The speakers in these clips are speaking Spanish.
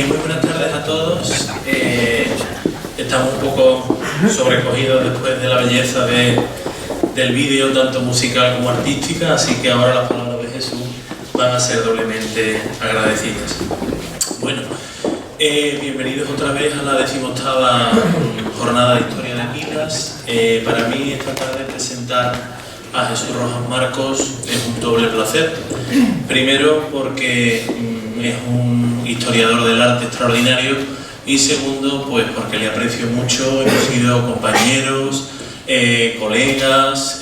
Muy buenas tardes a todos. Estamos un poco sobrecogidos después de la belleza del vídeo, tanto musical como artística, así que ahora las palabras de Jesús van a ser doblemente agradecidas. Bueno, bienvenidos otra vez a la 18ª jornada de Historia de Pilas. Para mí esta tarde presentar a Jesús Rojas Marcos es un doble placer. Primero porque es un historiador del arte extraordinario y segundo pues porque le aprecio mucho, hemos sido compañeros, colegas,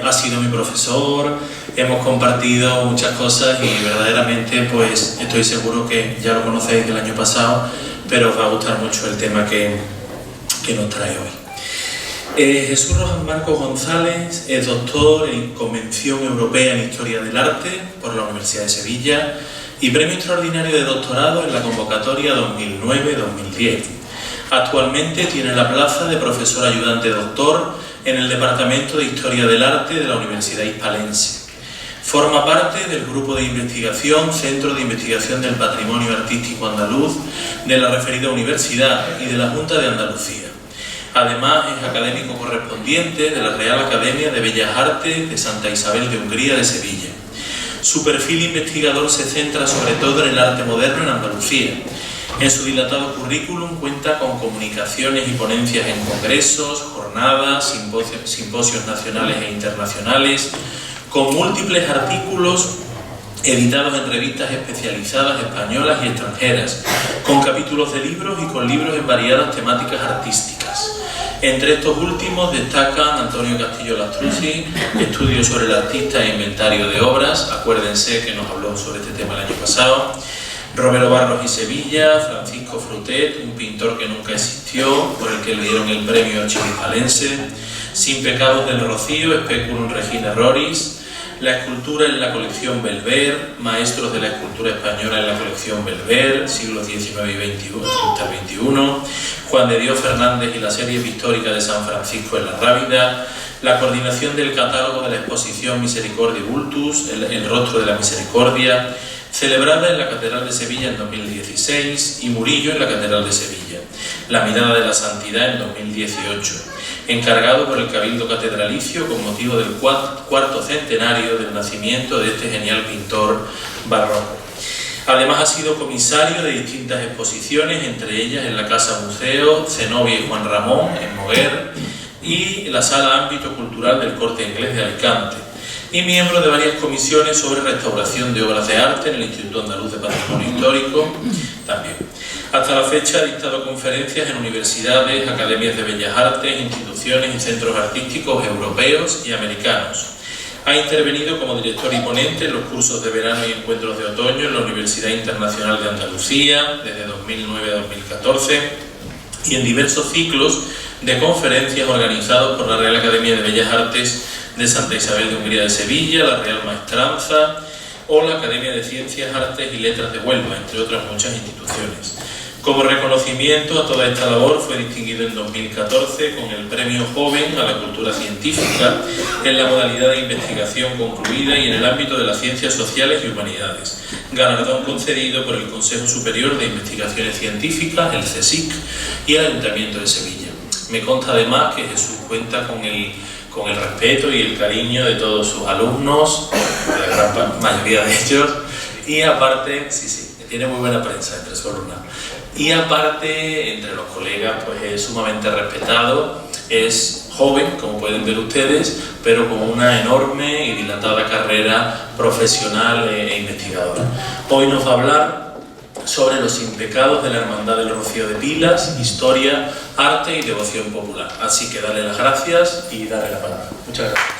ha sido mi profesor, hemos compartido muchas cosas y verdaderamente pues estoy seguro que ya lo conocéis del año pasado, pero os va a gustar mucho el tema que nos trae hoy. Jesús Rojas Marcos González es doctor en Convención Europea en Historia del Arte por la Universidad de Sevilla y premio extraordinario de doctorado en la convocatoria 2009-2010. Actualmente tiene la plaza de profesor ayudante doctor en el Departamento de Historia del Arte de la Universidad Hispalense. Forma parte del grupo de investigación Centro de Investigación del Patrimonio Artístico Andaluz de la referida universidad y de la Junta de Andalucía. Además, es académico correspondiente de la Real Academia de Bellas Artes de Santa Isabel de Hungría de Sevilla. Su perfil investigador se centra sobre todo en el arte moderno en Andalucía. En su dilatado currículum cuenta con comunicaciones y ponencias en congresos, jornadas, simposios nacionales e internacionales, con múltiples artículos editados en revistas especializadas españolas y extranjeras, con capítulos de libros y con libros en variadas temáticas artísticas. Entre estos últimos destacan Antonio Castillo Lastrucci, Estudios sobre el artista e inventario de obras, acuérdense que nos habló sobre este tema el año pasado, Romero Barros y Sevilla, Francisco Frutet, un pintor que nunca existió, por el que le dieron el premio Hispalense, Sin pecados del Rocío, Speculum Regina Roris, la escultura en la colección Belver, Maestros de la escultura española en la colección Belver, siglos XIX y XXI, hasta el XXI, Juan de Dios Fernández y la serie pictórica de San Francisco en la Rábida, la coordinación del catálogo de la exposición Misericordia Vultus, el rostro de la misericordia, celebrada en la Catedral de Sevilla en 2016 y Murillo en la Catedral de Sevilla, la mirada de la santidad en 2018, encargado por el Cabildo Catedralicio con motivo del cuarto centenario del nacimiento de este genial pintor barroco. Además ha sido comisario de distintas exposiciones, entre ellas en la Casa Museo Zenobia y Juan Ramón en Moguer y la Sala Ámbito Cultural del Corte Inglés de Alicante, y miembro de varias comisiones sobre restauración de obras de arte en el Instituto Andaluz de Patrimonio Histórico también. Hasta la fecha ha dictado conferencias en universidades, academias de bellas artes, instituciones y centros artísticos europeos y americanos. Ha intervenido como director y ponente en los cursos de verano y encuentros de otoño en la Universidad Internacional de Andalucía desde 2009 a 2014 y en diversos ciclos de conferencias organizados por la Real Academia de Bellas Artes de Santa Isabel de Hungría de Sevilla, la Real Maestranza o la Academia de Ciencias, Artes y Letras de Huelva, entre otras muchas instituciones. Como reconocimiento a toda esta labor fue distinguido en 2014 con el Premio Joven a la Cultura Científica en la modalidad de investigación concluida y en el ámbito de las ciencias sociales y humanidades, galardón concedido por el Consejo Superior de Investigaciones Científicas, el CSIC, y el Ayuntamiento de Sevilla. Me consta además que Jesús cuenta con el respeto y el cariño de todos sus alumnos, de la gran mayoría de ellos, y aparte, tiene muy buena prensa entre su alumnado. Y aparte, entre los colegas, pues es sumamente respetado, es joven, como pueden ver ustedes, pero con una enorme y dilatada carrera profesional e investigadora. Hoy nos va a hablar sobre los impecados de la Hermandad del Rocío de Pilas, historia, arte y devoción popular. Así que dale las gracias y dale la palabra. Muchas gracias.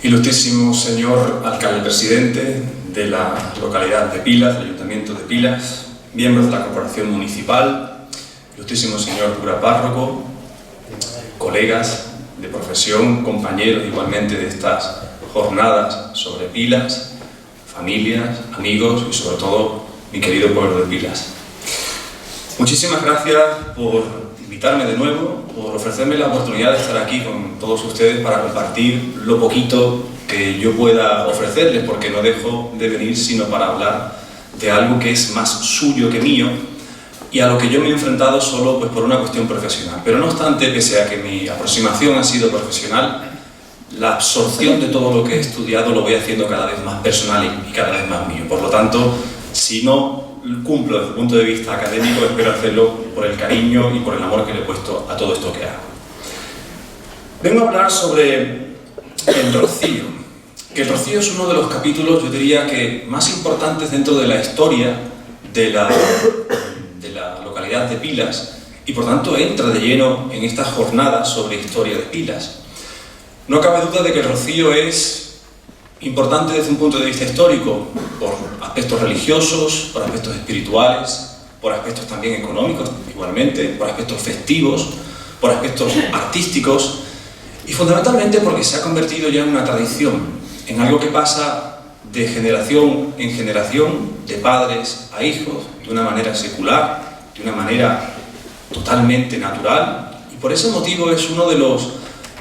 Ilustrísimo señor alcalde presidente de la localidad de Pilas, del Ayuntamiento de Pilas, miembros de la Corporación Municipal, ilustrísimo señor cura párroco, colegas de profesión, compañeros igualmente de estas jornadas sobre Pilas, familias, amigos y sobre todo mi querido pueblo de Pilas. Muchísimas gracias por invitarme de nuevo, por ofrecerme la oportunidad de estar aquí con todos ustedes para compartir lo poquito que yo pueda ofrecerles, porque no dejo de venir sino para hablar de algo que es más suyo que mío y a lo que yo me he enfrentado solo pues, por una cuestión profesional. Pero no obstante, pese a que mi aproximación ha sido profesional, la absorción de todo lo que he estudiado lo voy haciendo cada vez más personal y cada vez más mío. Por lo tanto, si no cumplo desde el punto de vista académico, espero hacerlo por el cariño y por el amor que le he puesto a todo esto que hago. Vengo a hablar sobre el rocío, que el rocío es uno de los capítulos, yo diría que más importantes dentro de la historia de la localidad de Pilas, y por tanto entra de lleno en estas jornadas sobre historia de Pilas. No cabe duda de que el rocío es importante desde un punto de vista histórico, por aspectos religiosos, por aspectos espirituales, por aspectos también económicos, igualmente, por aspectos festivos, por aspectos artísticos, y fundamentalmente porque se ha convertido ya en una tradición, en algo que pasa de generación en generación, de padres a hijos, de una manera secular, de una manera totalmente natural, y por ese motivo es uno de los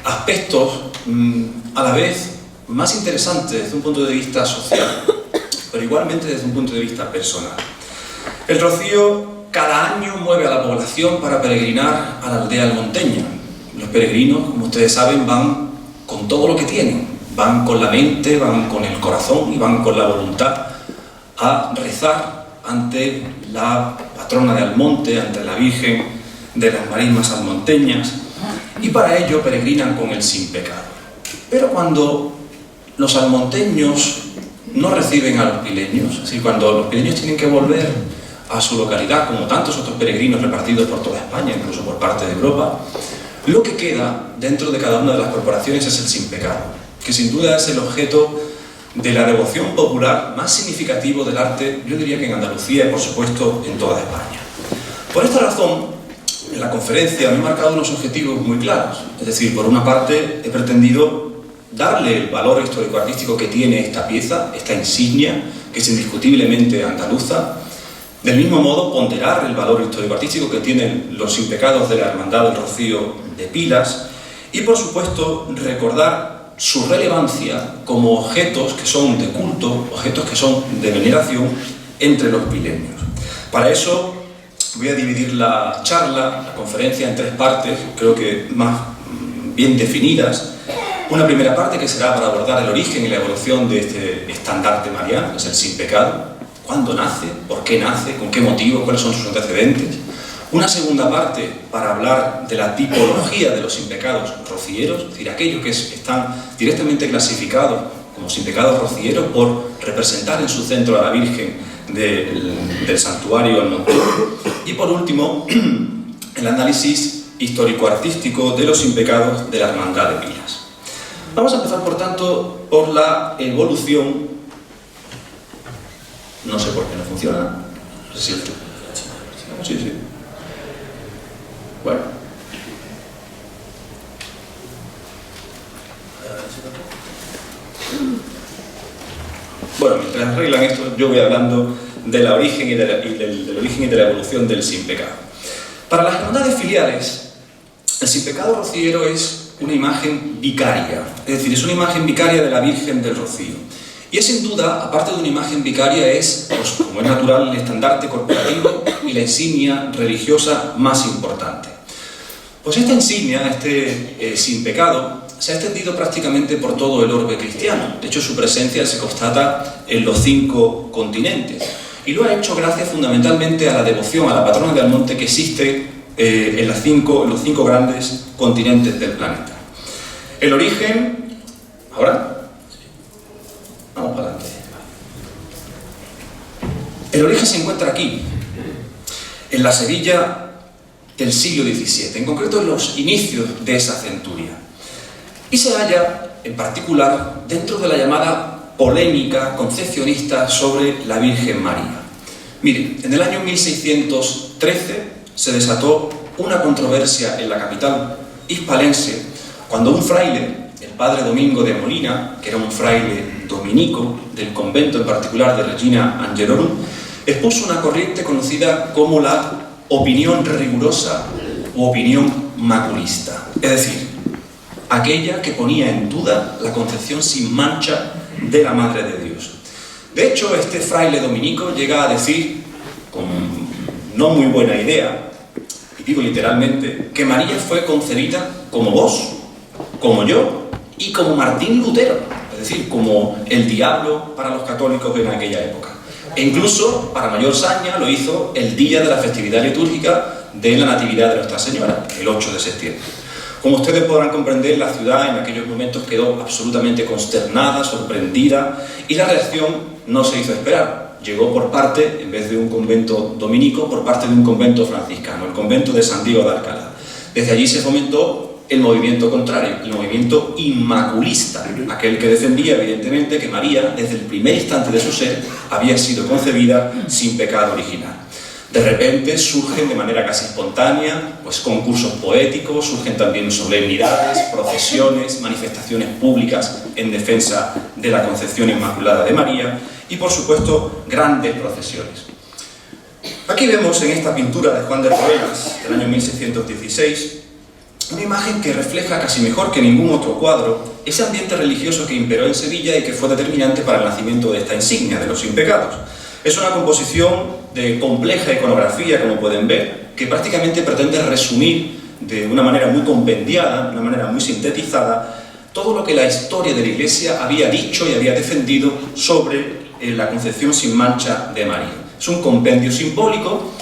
aspectos a la vez más interesantes desde un punto de vista social, pero igualmente desde un punto de vista personal. El rocío cada año mueve a la población para peregrinar a la aldea almonteña. Los peregrinos, como ustedes saben, van con todo lo que tienen, van con la mente, van con el corazón y van con la voluntad a rezar ante la patrona de Almonte, ante la Virgen de las Marismas almonteñas, y para ello peregrinan con el sin pecado. Pero cuando los almonteños no reciben a los pileños, es decir, cuando los pileños tienen que volver a su localidad, como tantos otros peregrinos repartidos por toda España, incluso por parte de Europa, lo que queda dentro de cada una de las corporaciones es el sin pecado, que sin duda es el objeto de la devoción popular más significativo del arte, yo diría que en Andalucía y por supuesto en toda España. Por esta razón, en la conferencia me he marcado unos objetivos muy claros, es decir, por una parte he pretendido darle el valor histórico-artístico que tiene esta pieza, esta insignia, que es indiscutiblemente andaluza, del mismo modo ponderar el valor histórico-artístico que tienen los sin pecados de la Hermandad del Rocío de Pilas y por supuesto recordar su relevancia como objetos que son de culto, objetos que son de veneración entre los pileños. Para eso voy a dividir la charla, la conferencia, en tres partes, creo que más bien definidas. Una primera parte que será para abordar el origen y la evolución de este estandarte mariano, que es el sin pecado. ¿Cuándo nace? ¿Por qué nace? ¿Con qué motivo? ¿Cuáles son sus antecedentes? Una segunda parte para hablar de la tipología de los sin pecados rocieros, es decir, aquellos que están directamente clasificados como sin pecados rocieros por representar en su centro a la Virgen del santuario almonteño. Y por último, el análisis histórico-artístico de los sin pecados de la Hermandad de Pilas. Vamos a empezar, por tanto, por la evolución. No sé por qué no funciona. Sí, sí. Bueno. Bueno, mientras arreglan esto, yo voy hablando del origen y de la evolución del sin pecado. Para las hermandades filiales, el sin pecado rociero es una imagen vicaria, es decir, es una imagen vicaria de la Virgen del Rocío. Y es sin duda, aparte de una imagen vicaria, es, pues, como es natural, el estandarte corporativo y la insignia religiosa más importante. Pues esta insignia, este sin pecado, se ha extendido prácticamente por todo el orbe cristiano. De hecho, su presencia se constata en los 5 continentes. Y lo ha hecho gracias fundamentalmente a la devoción a la patrona de Almonte que existe en los 5 grandes continentes del planeta. El origen... ¿Ahora? Vamos para adelante. El origen se encuentra aquí, en la Sevilla del siglo XVII, en concreto en los inicios de esa centuria. Y se halla, en particular, dentro de la llamada polémica concepcionista sobre la Virgen María. Miren, en el año 1613 se desató una controversia en la capital hispalense cuando un fraile, el padre Domingo de Molina, que era un fraile dominico del convento en particular de Regina Angelorum, expuso una corriente conocida como la opinión rigurosa o opinión maculista, es decir, aquella que ponía en duda la concepción sin mancha de la Madre de Dios. De hecho, este fraile dominico llega a decir, con no muy buena idea, y digo literalmente, que María fue concebida como vos, como yo y como Martín Lutero, es decir, como el diablo para los católicos en aquella época. E incluso, para mayor saña, lo hizo el día de la festividad litúrgica de la Natividad de Nuestra Señora, el 8 de septiembre. Como ustedes podrán comprender, la ciudad en aquellos momentos quedó absolutamente consternada, sorprendida, y la reacción no se hizo esperar. Llegó por parte, en vez de un convento dominico, por parte de un convento franciscano, el convento de San Diego de Alcalá. Desde allí se fomentó el movimiento contrario, el movimiento inmaculista, aquel que defendía evidentemente que María, desde el primer instante de su ser, había sido concebida sin pecado original. De repente surgen de manera casi espontánea pues, concursos poéticos, surgen también solemnidades, procesiones, manifestaciones públicas en defensa de la concepción inmaculada de María y, por supuesto, grandes procesiones. Aquí vemos en esta pintura de Juan de Roelas, del año 1616, una imagen que refleja casi mejor que ningún otro cuadro ese ambiente religioso que imperó en Sevilla y que fue determinante para el nacimiento de esta insignia de los impecados. Es una composición de compleja iconografía, como pueden ver, que prácticamente pretende resumir de una manera muy compendiada, de una manera muy sintetizada, todo lo que la historia de la Iglesia había dicho y había defendido sobre la concepción sin mancha de María. Es un compendio simbólico,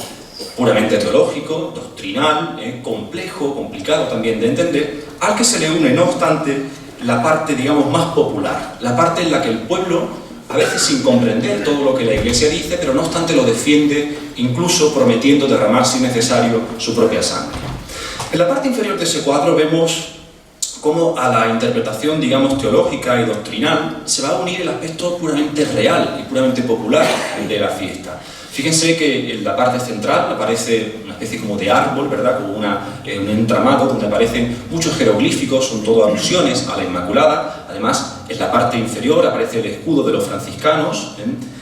puramente teológico, doctrinal, complejo, complicado también de entender, al que se le une, no obstante, la parte, digamos, más popular, la parte en la que el pueblo, a veces sin comprender todo lo que la Iglesia dice, pero no obstante lo defiende, incluso prometiendo derramar, si necesario, su propia sangre. En la parte inferior de ese cuadro vemos cómo a la interpretación, digamos, teológica y doctrinal se va a unir el aspecto puramente real y puramente popular de la fiesta. Fíjense que en la parte central aparece una especie como de árbol, ¿verdad? Como un entramado donde aparecen muchos jeroglíficos, son todo alusiones a la Inmaculada. Además, en la parte inferior aparece el escudo de los franciscanos,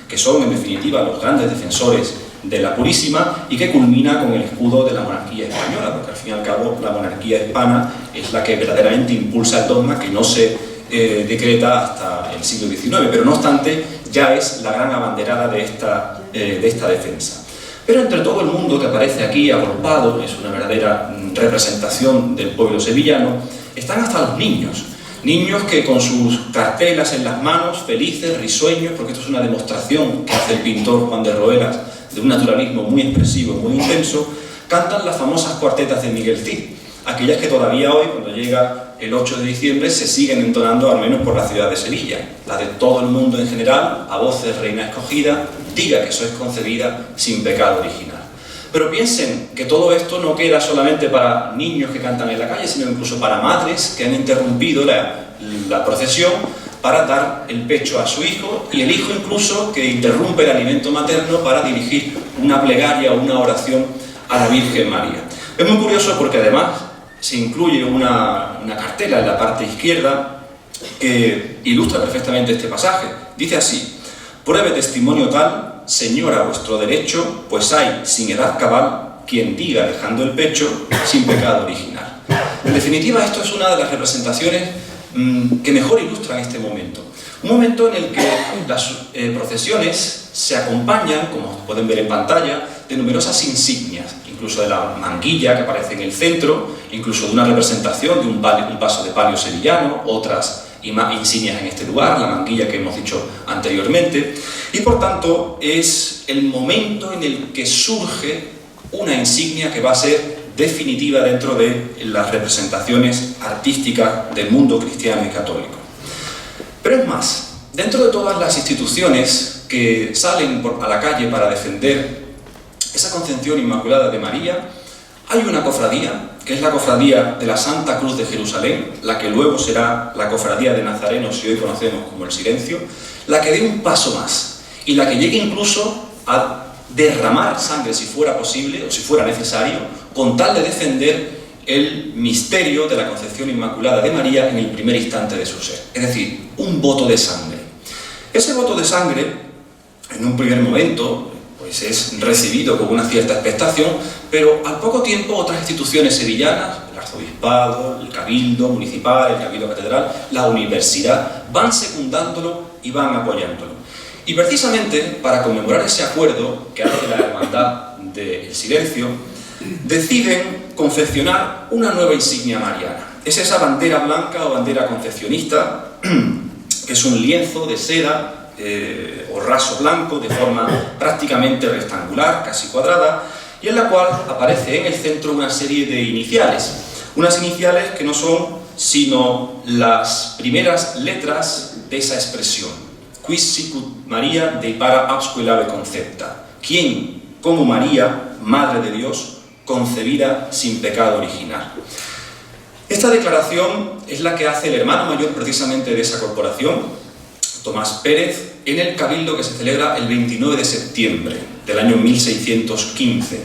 que son en definitiva los grandes defensores de la Purísima, y que culmina con el escudo de la monarquía española, porque al fin y al cabo la monarquía hispana es la que verdaderamente impulsa el dogma que no se decreta hasta el siglo XIX, pero no obstante ya es la gran abanderada de esta defensa. Pero entre todo el mundo que aparece aquí agolpado, es una verdadera representación del pueblo sevillano, están hasta los niños. Niños que con sus cartelas en las manos, felices, risueños, porque esto es una demostración que hace el pintor Juan de Roelas de un naturalismo muy expresivo, muy intenso, cantan las famosas cuartetas de Miguel Cid, aquellas que todavía hoy, cuando llega el 8 de diciembre, se siguen entonando al menos por la ciudad de Sevilla. La de todo el mundo en general, a voz de reina escogida, diga que sois concebida sin pecado original. Pero piensen que todo esto no queda solamente para niños que cantan en la calle, sino incluso para madres que han interrumpido la procesión para dar el pecho a su hijo, y el hijo incluso que interrumpe el alimento materno para dirigir una plegaria o una oración a la Virgen María. Es muy curioso porque además se incluye una cartela en la parte izquierda que ilustra perfectamente este pasaje. Dice así: pruebe testimonio tal, señora, vuestro derecho, pues hay, sin edad cabal, quien diga, dejando el pecho, sin pecado original. En definitiva, esto es una de las representaciones que mejor ilustran este momento. Un momento en el que las procesiones se acompañan, como pueden ver en pantalla, de numerosas insignias, incluso de la manguilla que aparece en el centro, incluso de una representación de un paso de palio sevillano, otras insignias en este lugar, la manguilla que hemos dicho anteriormente, y por tanto es el momento en el que surge una insignia que va a ser definitiva dentro de las representaciones artísticas del mundo cristiano y católico. Pero es más, dentro de todas las instituciones que salen a la calle para defender esa concepción inmaculada de María, hay una cofradía, que es la cofradía de la Santa Cruz de Jerusalén, la que luego será la cofradía de Nazarenos, y hoy conocemos como el Silencio, la que dé un paso más, y la que llegue incluso a derramar sangre si fuera posible, o si fuera necesario, con tal de defender el misterio de la concepción inmaculada de María en el primer instante de su ser. Es decir, un voto de sangre. Ese voto de sangre, en un primer momento, pues es recibido con una cierta expectación, pero al poco tiempo otras instituciones sevillanas, el arzobispado, el cabildo municipal, el cabildo catedral, la universidad, van secundándolo y van apoyándolo. Y precisamente para conmemorar ese acuerdo que hace la Hermandad del Silencio, deciden confeccionar una nueva insignia mariana. Es esa bandera blanca o bandera concepcionista, que es un lienzo de seda o raso blanco de forma prácticamente rectangular, casi cuadrada, y en la cual aparece en el centro una serie de iniciales. Unas iniciales que no son sino las primeras letras de esa expresión. Quis sicut Maria Dei para absque concepta. ¿Quién, como María, Madre de Dios, concebida sin pecado original? Esta declaración es la que hace el hermano mayor precisamente de esa corporación, Tomás Pérez, en el cabildo que se celebra el 29 de septiembre del año 1615.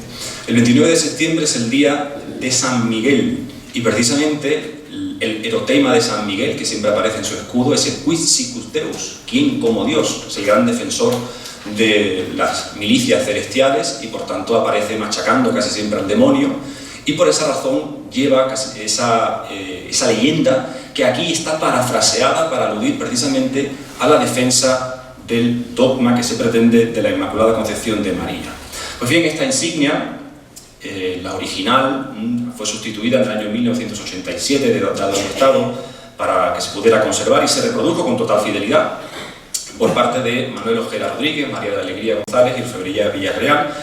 El 29 de septiembre es el día de San Miguel y precisamente el erotema de San Miguel, que siempre aparece en su escudo, es el Quis sicut Deus, ¿quién como Dios? Es el gran defensor de las milicias celestiales y por tanto aparece machacando casi siempre al demonio, y por esa razón lleva esa leyenda que aquí está parafraseada para aludir precisamente a la defensa del dogma que se pretende de la Inmaculada Concepción de María. Pues bien, esta insignia, la original, fue sustituida en el año 1987 dado el Estado para que se pudiera conservar y se reprodujo con total fidelidad por parte de Manuel Ojeda Rodríguez, María de la Alegría González y Orfebrería Villarreal,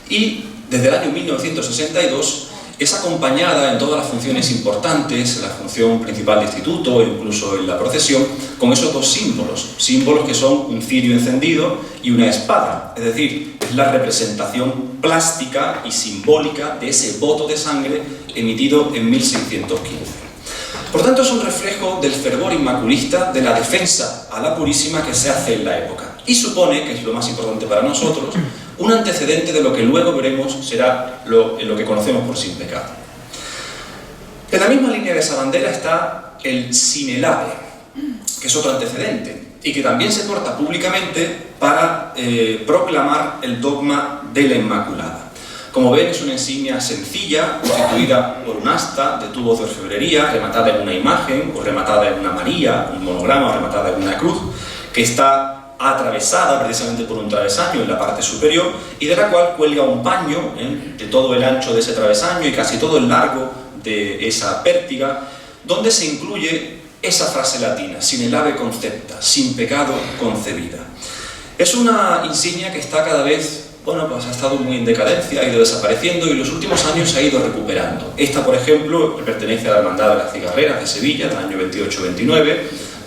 y desde el año 1962 es acompañada en todas las funciones importantes, en la función principal de instituto e incluso en la procesión, con esos dos símbolos que son un cirio encendido y una espada, es decir, es la representación plástica y simbólica de ese voto de sangre emitido en 1615. Por tanto, es un reflejo del fervor inmaculista de la defensa a la Purísima que se hace en la época y supone, que es lo más importante para nosotros, un antecedente de lo que luego veremos será lo que conocemos por sin pecado. En la misma línea de esa bandera está el sinelave, que es otro antecedente y que también se porta públicamente para proclamar el dogma de la Inmaculada. Como ven, es una insignia sencilla, constituida por un asta de tubos de orfebrería, rematada en una imagen, o rematada en una María, un monograma, o rematada en una cruz, que está atravesada precisamente por un travesaño en la parte superior, y de la cual cuelga un paño de todo el ancho de ese travesaño y casi todo el largo de esa pértiga, donde se incluye esa frase latina, sinelave concepta, sin pecado concebida. Es una insignia que está cada vez, pues ha estado muy en decadencia, ha ido desapareciendo y en los últimos años se ha ido recuperando. Esta, por ejemplo, pertenece a la Hermandad de las Cigarreras de Sevilla, del año 28-29,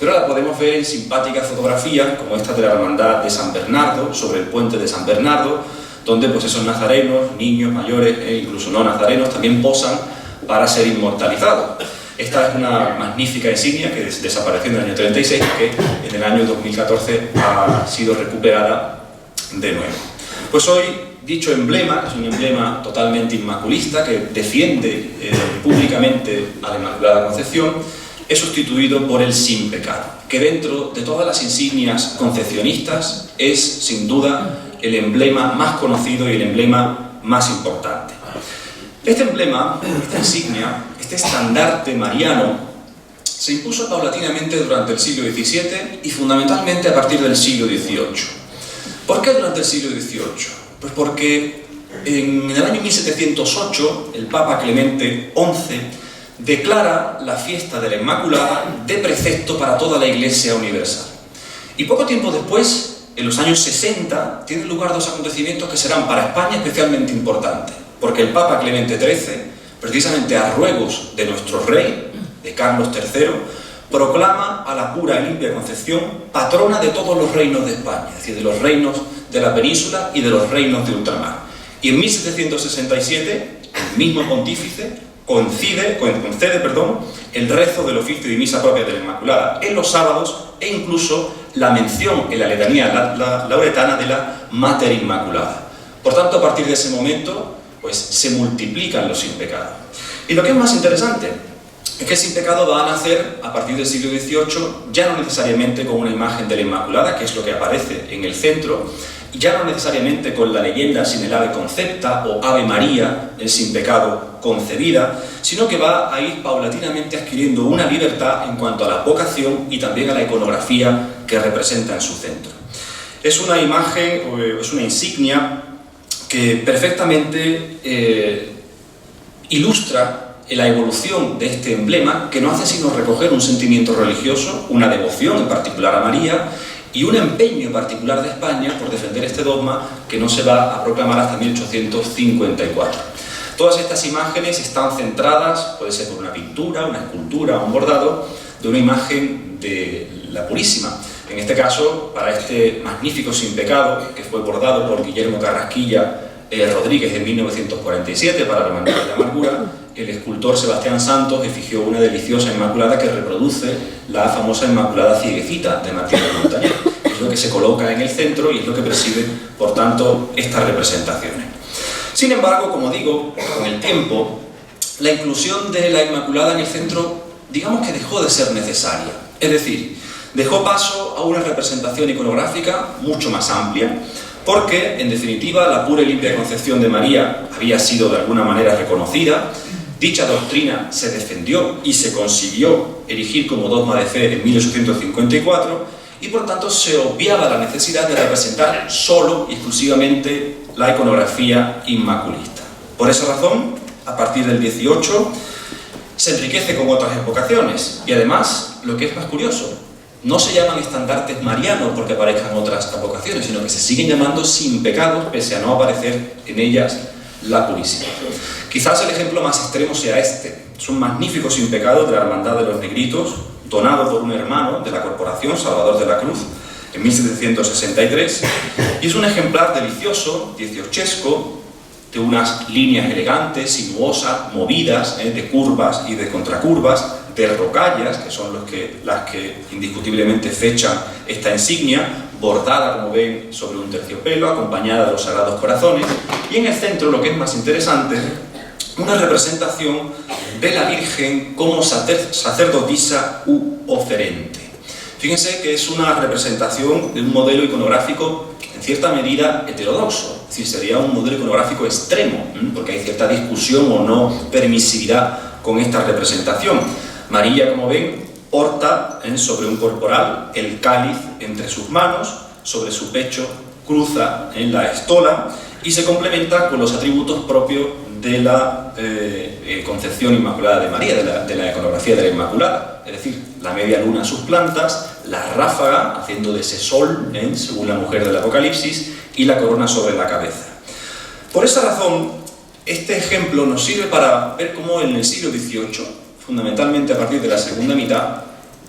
pero la podemos ver en simpáticas fotografías, como esta de la Hermandad de San Bernardo, sobre el puente de San Bernardo, donde pues esos nazarenos, niños, mayores e incluso no nazarenos, también posan para ser inmortalizados. Esta es una magnífica insignia que desapareció en el año 36 y que en el año 2014 ha sido recuperada de nuevo. Pues hoy, dicho emblema, que es un emblema totalmente inmaculista, que defiende públicamente a la Inmaculada Concepción, es sustituido por el sin pecado, que dentro de todas las insignias concepcionistas es, sin duda, el emblema más conocido y el emblema más importante. Este emblema, esta insignia, este estandarte mariano, se impuso paulatinamente durante el siglo XVII y fundamentalmente a partir del siglo XVIII. ¿Por qué durante el siglo XVIII? Pues porque en el año 1708 el Papa Clemente XI declara la fiesta de la Inmaculada de precepto para toda la Iglesia universal. Y poco tiempo después, en los años 60, tienen lugar dos acontecimientos que serán para España especialmente importantes, porque el Papa Clemente XIII, precisamente a ruegos de nuestro rey, de Carlos III, proclama a la pura y limpia Concepción patrona de todos los reinos de España, es decir, de los reinos de la península y de los reinos de ultramar. Y en 1767, el mismo pontífice concede el rezo del oficio y misa propia de la Inmaculada en los sábados e incluso la mención en la letanía lauretana de la Mater Inmaculada. Por tanto, a partir de ese momento, pues se multiplican los sin pecado. Y lo que es más interesante es que el sin pecado va a nacer a partir del siglo XVIII, ya no necesariamente con una imagen de la Inmaculada, que es lo que aparece en el centro, ya no necesariamente con la leyenda sin el ave concepta o Ave María, el sin pecado concebida, sino que va a ir paulatinamente adquiriendo una libertad en cuanto a la vocación y también a la iconografía que representa en su centro. Es una imagen, es una insignia que perfectamente ilustra la evolución de este emblema, que no hace sino recoger un sentimiento religioso, una devoción en particular a María y un empeño particular de España por defender este dogma que no se va a proclamar hasta 1854. Todas estas imágenes están centradas, puede ser por una pintura, una escultura o un bordado, de una imagen de la Purísima. En este caso, para este magnífico sin pecado, que fue bordado por Guillermo Carrasquilla Rodríguez en 1947 para la Hermandad de la Amargura, el escultor Sebastián Santos efigió una deliciosa Inmaculada que reproduce la famosa Inmaculada Cieguecita de Martín de Montañés. Es lo que se coloca en el centro y es lo que preside, por tanto, estas representaciones. Sin embargo, como digo, con el tiempo, la inclusión de la Inmaculada en el centro, digamos que dejó de ser necesaria. Es decir, dejó paso a una representación iconográfica mucho más amplia, porque, en definitiva, la pura y limpia concepción de María había sido de alguna manera reconocida. Dicha doctrina se defendió y se consiguió erigir como dogma de fe en 1854 y por tanto se obviaba la necesidad de representar solo y exclusivamente la iconografía inmaculista. Por esa razón, a partir del 18 se enriquece con otras evocaciones y además, lo que es más curioso, no se llaman estandartes marianos porque aparezcan otras advocaciones, sino que se siguen llamando sin pecados pese a no aparecer en ellas la Purísima. Quizás el ejemplo más extremo sea este. Es un magnífico sin pecado de la Hermandad de los Negritos, donado por un hermano de la corporación, Salvador de la Cruz, en 1763, y es un ejemplar delicioso, dieciochesco, de unas líneas elegantes, sinuosas, movidas, de curvas y de contracurvas, de rocallas, que son las que indiscutiblemente fechan esta insignia, bordada, como ven, sobre un terciopelo, acompañada de los Sagrados Corazones, y en el centro, lo que es más interesante, una representación de la Virgen como sacerdotisa u oferente. Fíjense que es una representación de un modelo iconográfico en cierta medida heterodoxo, es decir, sería un modelo iconográfico extremo, porque hay cierta discusión o no permisividad con esta representación. María, como ven, porta sobre un corporal el cáliz entre sus manos, sobre su pecho cruza en la estola y se complementa con los atributos propios de la concepción inmaculada de María, de la iconografía de la Inmaculada, es decir, la media luna a sus plantas, la ráfaga haciendo de ese sol, según la mujer del Apocalipsis, y la corona sobre la cabeza. Por esa razón, este ejemplo nos sirve para ver cómo en el siglo XVIII, fundamentalmente a partir de la segunda mitad,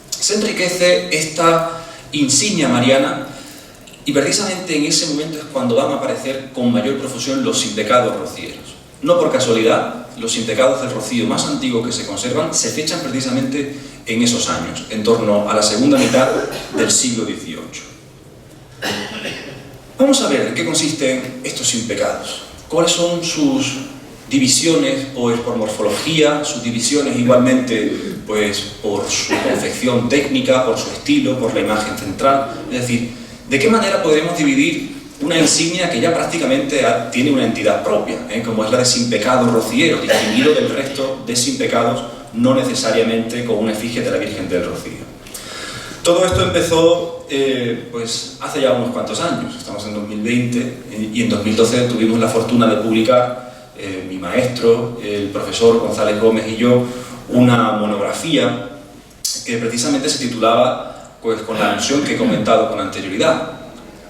se enriquece esta insignia mariana y precisamente en ese momento es cuando van a aparecer con mayor profusión los sin pecados rocieros. No por casualidad, los sin pecados del rocío más antiguos que se conservan se fechan precisamente en esos años, en torno a la segunda mitad del siglo XVIII. Vamos a ver en qué consisten estos sin pecados, cuáles son sus divisiones pues, por morfología, sus divisiones igualmente pues, por su confección técnica, por su estilo, por la imagen central. Es decir, ¿de qué manera podremos dividir una insignia que ya prácticamente tiene una entidad propia, como es la de sin pecado rociero, distinguido del resto de sin pecados, no necesariamente con una efigie de la Virgen del Rocío? Todo esto empezó pues, hace ya unos cuantos años, estamos en 2020, y en 2012 tuvimos la fortuna de publicar mi maestro, el profesor González Gómez y yo, una monografía que precisamente se titulaba pues, con la alusión que he comentado con anterioridad,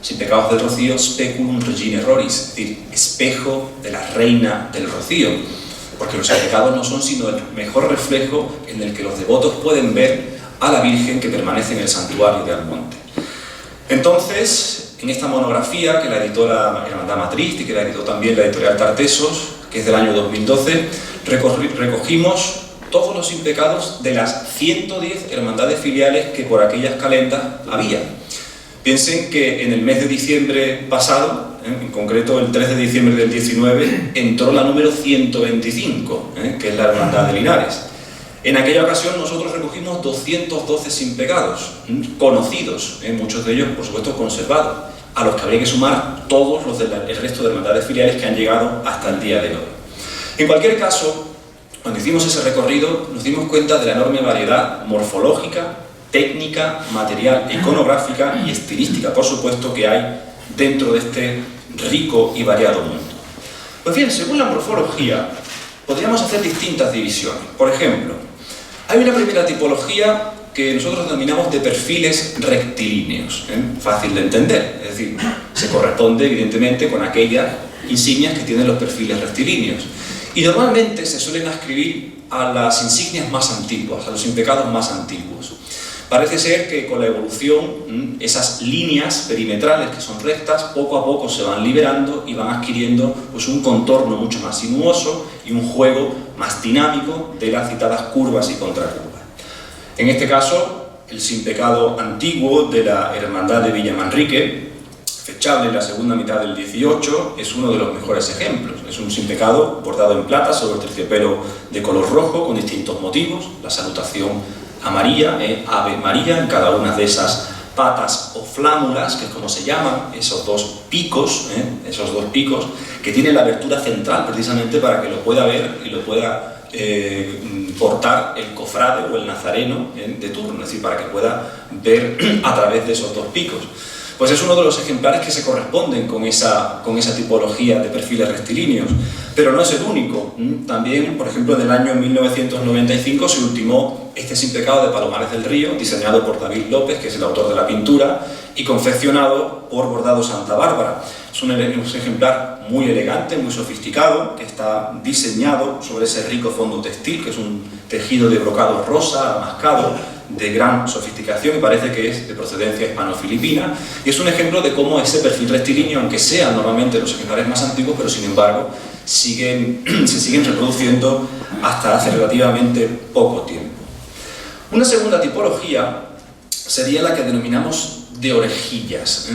Sin pecados del Rocío, Speculum Regina Erroris, es decir, espejo de la reina del Rocío, porque los pecados no son sino el mejor reflejo en el que los devotos pueden ver a la Virgen que permanece en el santuario de Almonte. Entonces, en esta monografía que la editó la Hermandad Matriz y que la editó también la editorial Tartesos, que es del año 2012, recogimos todos los sin pecados de las 110 hermandades filiales que por aquellas calendas había. Piensen que en el mes de diciembre pasado, en concreto el 3 de diciembre del 19, entró la número 125, que es la Hermandad de Linares. En aquella ocasión nosotros recogimos 212 sin pecados, conocidos, muchos de ellos por supuesto conservados, a los que habría que sumar todos los del resto de hermandades filiales que han llegado hasta el día de hoy. En cualquier caso, cuando hicimos ese recorrido, nos dimos cuenta de la enorme variedad morfológica, técnica, material, iconográfica y estilística, por supuesto, que hay dentro de este rico y variado mundo. Pues bien, según la morfología, podríamos hacer distintas divisiones. Por ejemplo, hay una primera tipología que nosotros denominamos de perfiles rectilíneos, fácil de entender, es decir, se corresponde evidentemente con aquellas insignias que tienen los perfiles rectilíneos. Y normalmente se suelen ascribir a las insignias más antiguas, a los impecados más antiguos. Parece ser que con la evolución esas líneas perimetrales que son rectas poco a poco se van liberando y van adquiriendo pues, un contorno mucho más sinuoso y un juego más dinámico de las citadas curvas y contracurvas. En este caso, el simpecado antiguo de la Hermandad de Villamanrique, fechable en la segunda mitad del 18, es uno de los mejores ejemplos. Es un simpecado bordado en plata sobre terciopelo de color rojo con distintos motivos, la salutación a María, Ave María, en cada una de esas patas o flámulas, que es como se llaman, esos dos picos que tienen la abertura central precisamente para que lo pueda ver y lo pueda portar el cofrade o el nazareno de turno, es decir, para que pueda ver a través de esos dos picos. Pues es uno de los ejemplares que se corresponden con esa tipología de perfiles rectilíneos, pero no es el único. También, por ejemplo, en el año 1995 se ultimó este simpecado de Palomares del Río, diseñado por David López, que es el autor de la pintura, y confeccionado por Bordado Santa Bárbara. Es un ejemplar muy elegante, muy sofisticado, que está diseñado sobre ese rico fondo textil, que es un tejido de brocado rosa, mascado, de gran sofisticación, y parece que es de procedencia hispano-filipina, y es un ejemplo de cómo ese perfil rectilíneo, aunque sean normalmente los ejemplares más antiguos, pero sin embargo se siguen reproduciendo hasta hace relativamente poco tiempo. Una segunda tipología sería la que denominamos de orejillas.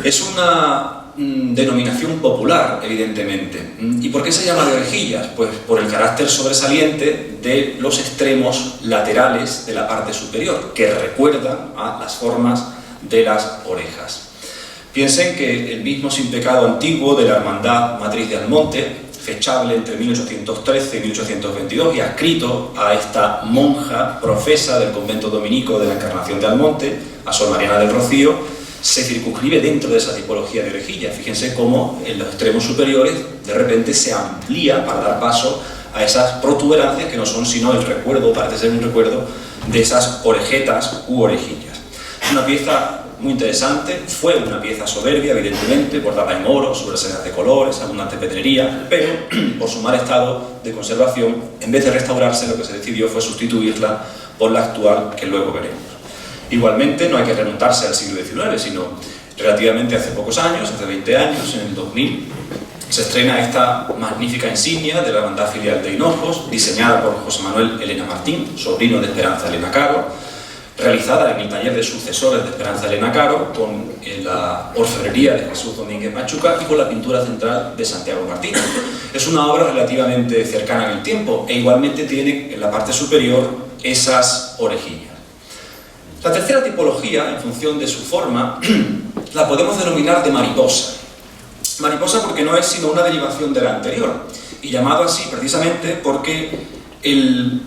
Es una denominación popular, evidentemente. ¿Y por qué se llama de orejillas? Pues por el carácter sobresaliente de los extremos laterales de la parte superior, que recuerdan a las formas de las orejas. Piensen que el mismo simpecado antiguo de la Hermandad Matriz de Almonte, fechable entre 1813 y 1822 y adscrito a esta monja profesa del convento dominico de la Encarnación de Almonte, a Sor Mariana del Rocío, se circunscribe dentro de esa tipología de orejilla. Fíjense cómo en los extremos superiores de repente se amplía para dar paso a esas protuberancias que no son sino el recuerdo, parece ser un recuerdo, de esas orejetas u orejillas. Es una pieza muy interesante, fue una pieza soberbia, evidentemente, bordada en oro, sobre sedas de colores, abundante pedrería, pero por su mal estado de conservación, en vez de restaurarse, lo que se decidió fue sustituirla por la actual, que luego veremos. Igualmente, no hay que remontarse al siglo XIX, sino relativamente hace pocos años, hace 20 años, en el 2000, se estrena esta magnífica insignia de la Hermandad Filial de Hinojos, diseñada por José Manuel Elena Martín, sobrino de Esperanza Elena Caro, realizada en el taller de sucesores de Esperanza Elena Caro, con la orfebrería de Jesús Domínguez Machuca y con la pintura central de Santiago Martín. Es una obra relativamente cercana en el tiempo e igualmente tiene en la parte superior esas orejillas. La tercera tipología, en función de su forma, la podemos denominar de mariposa. Mariposa porque no es sino una derivación de la anterior, y llamado así precisamente porque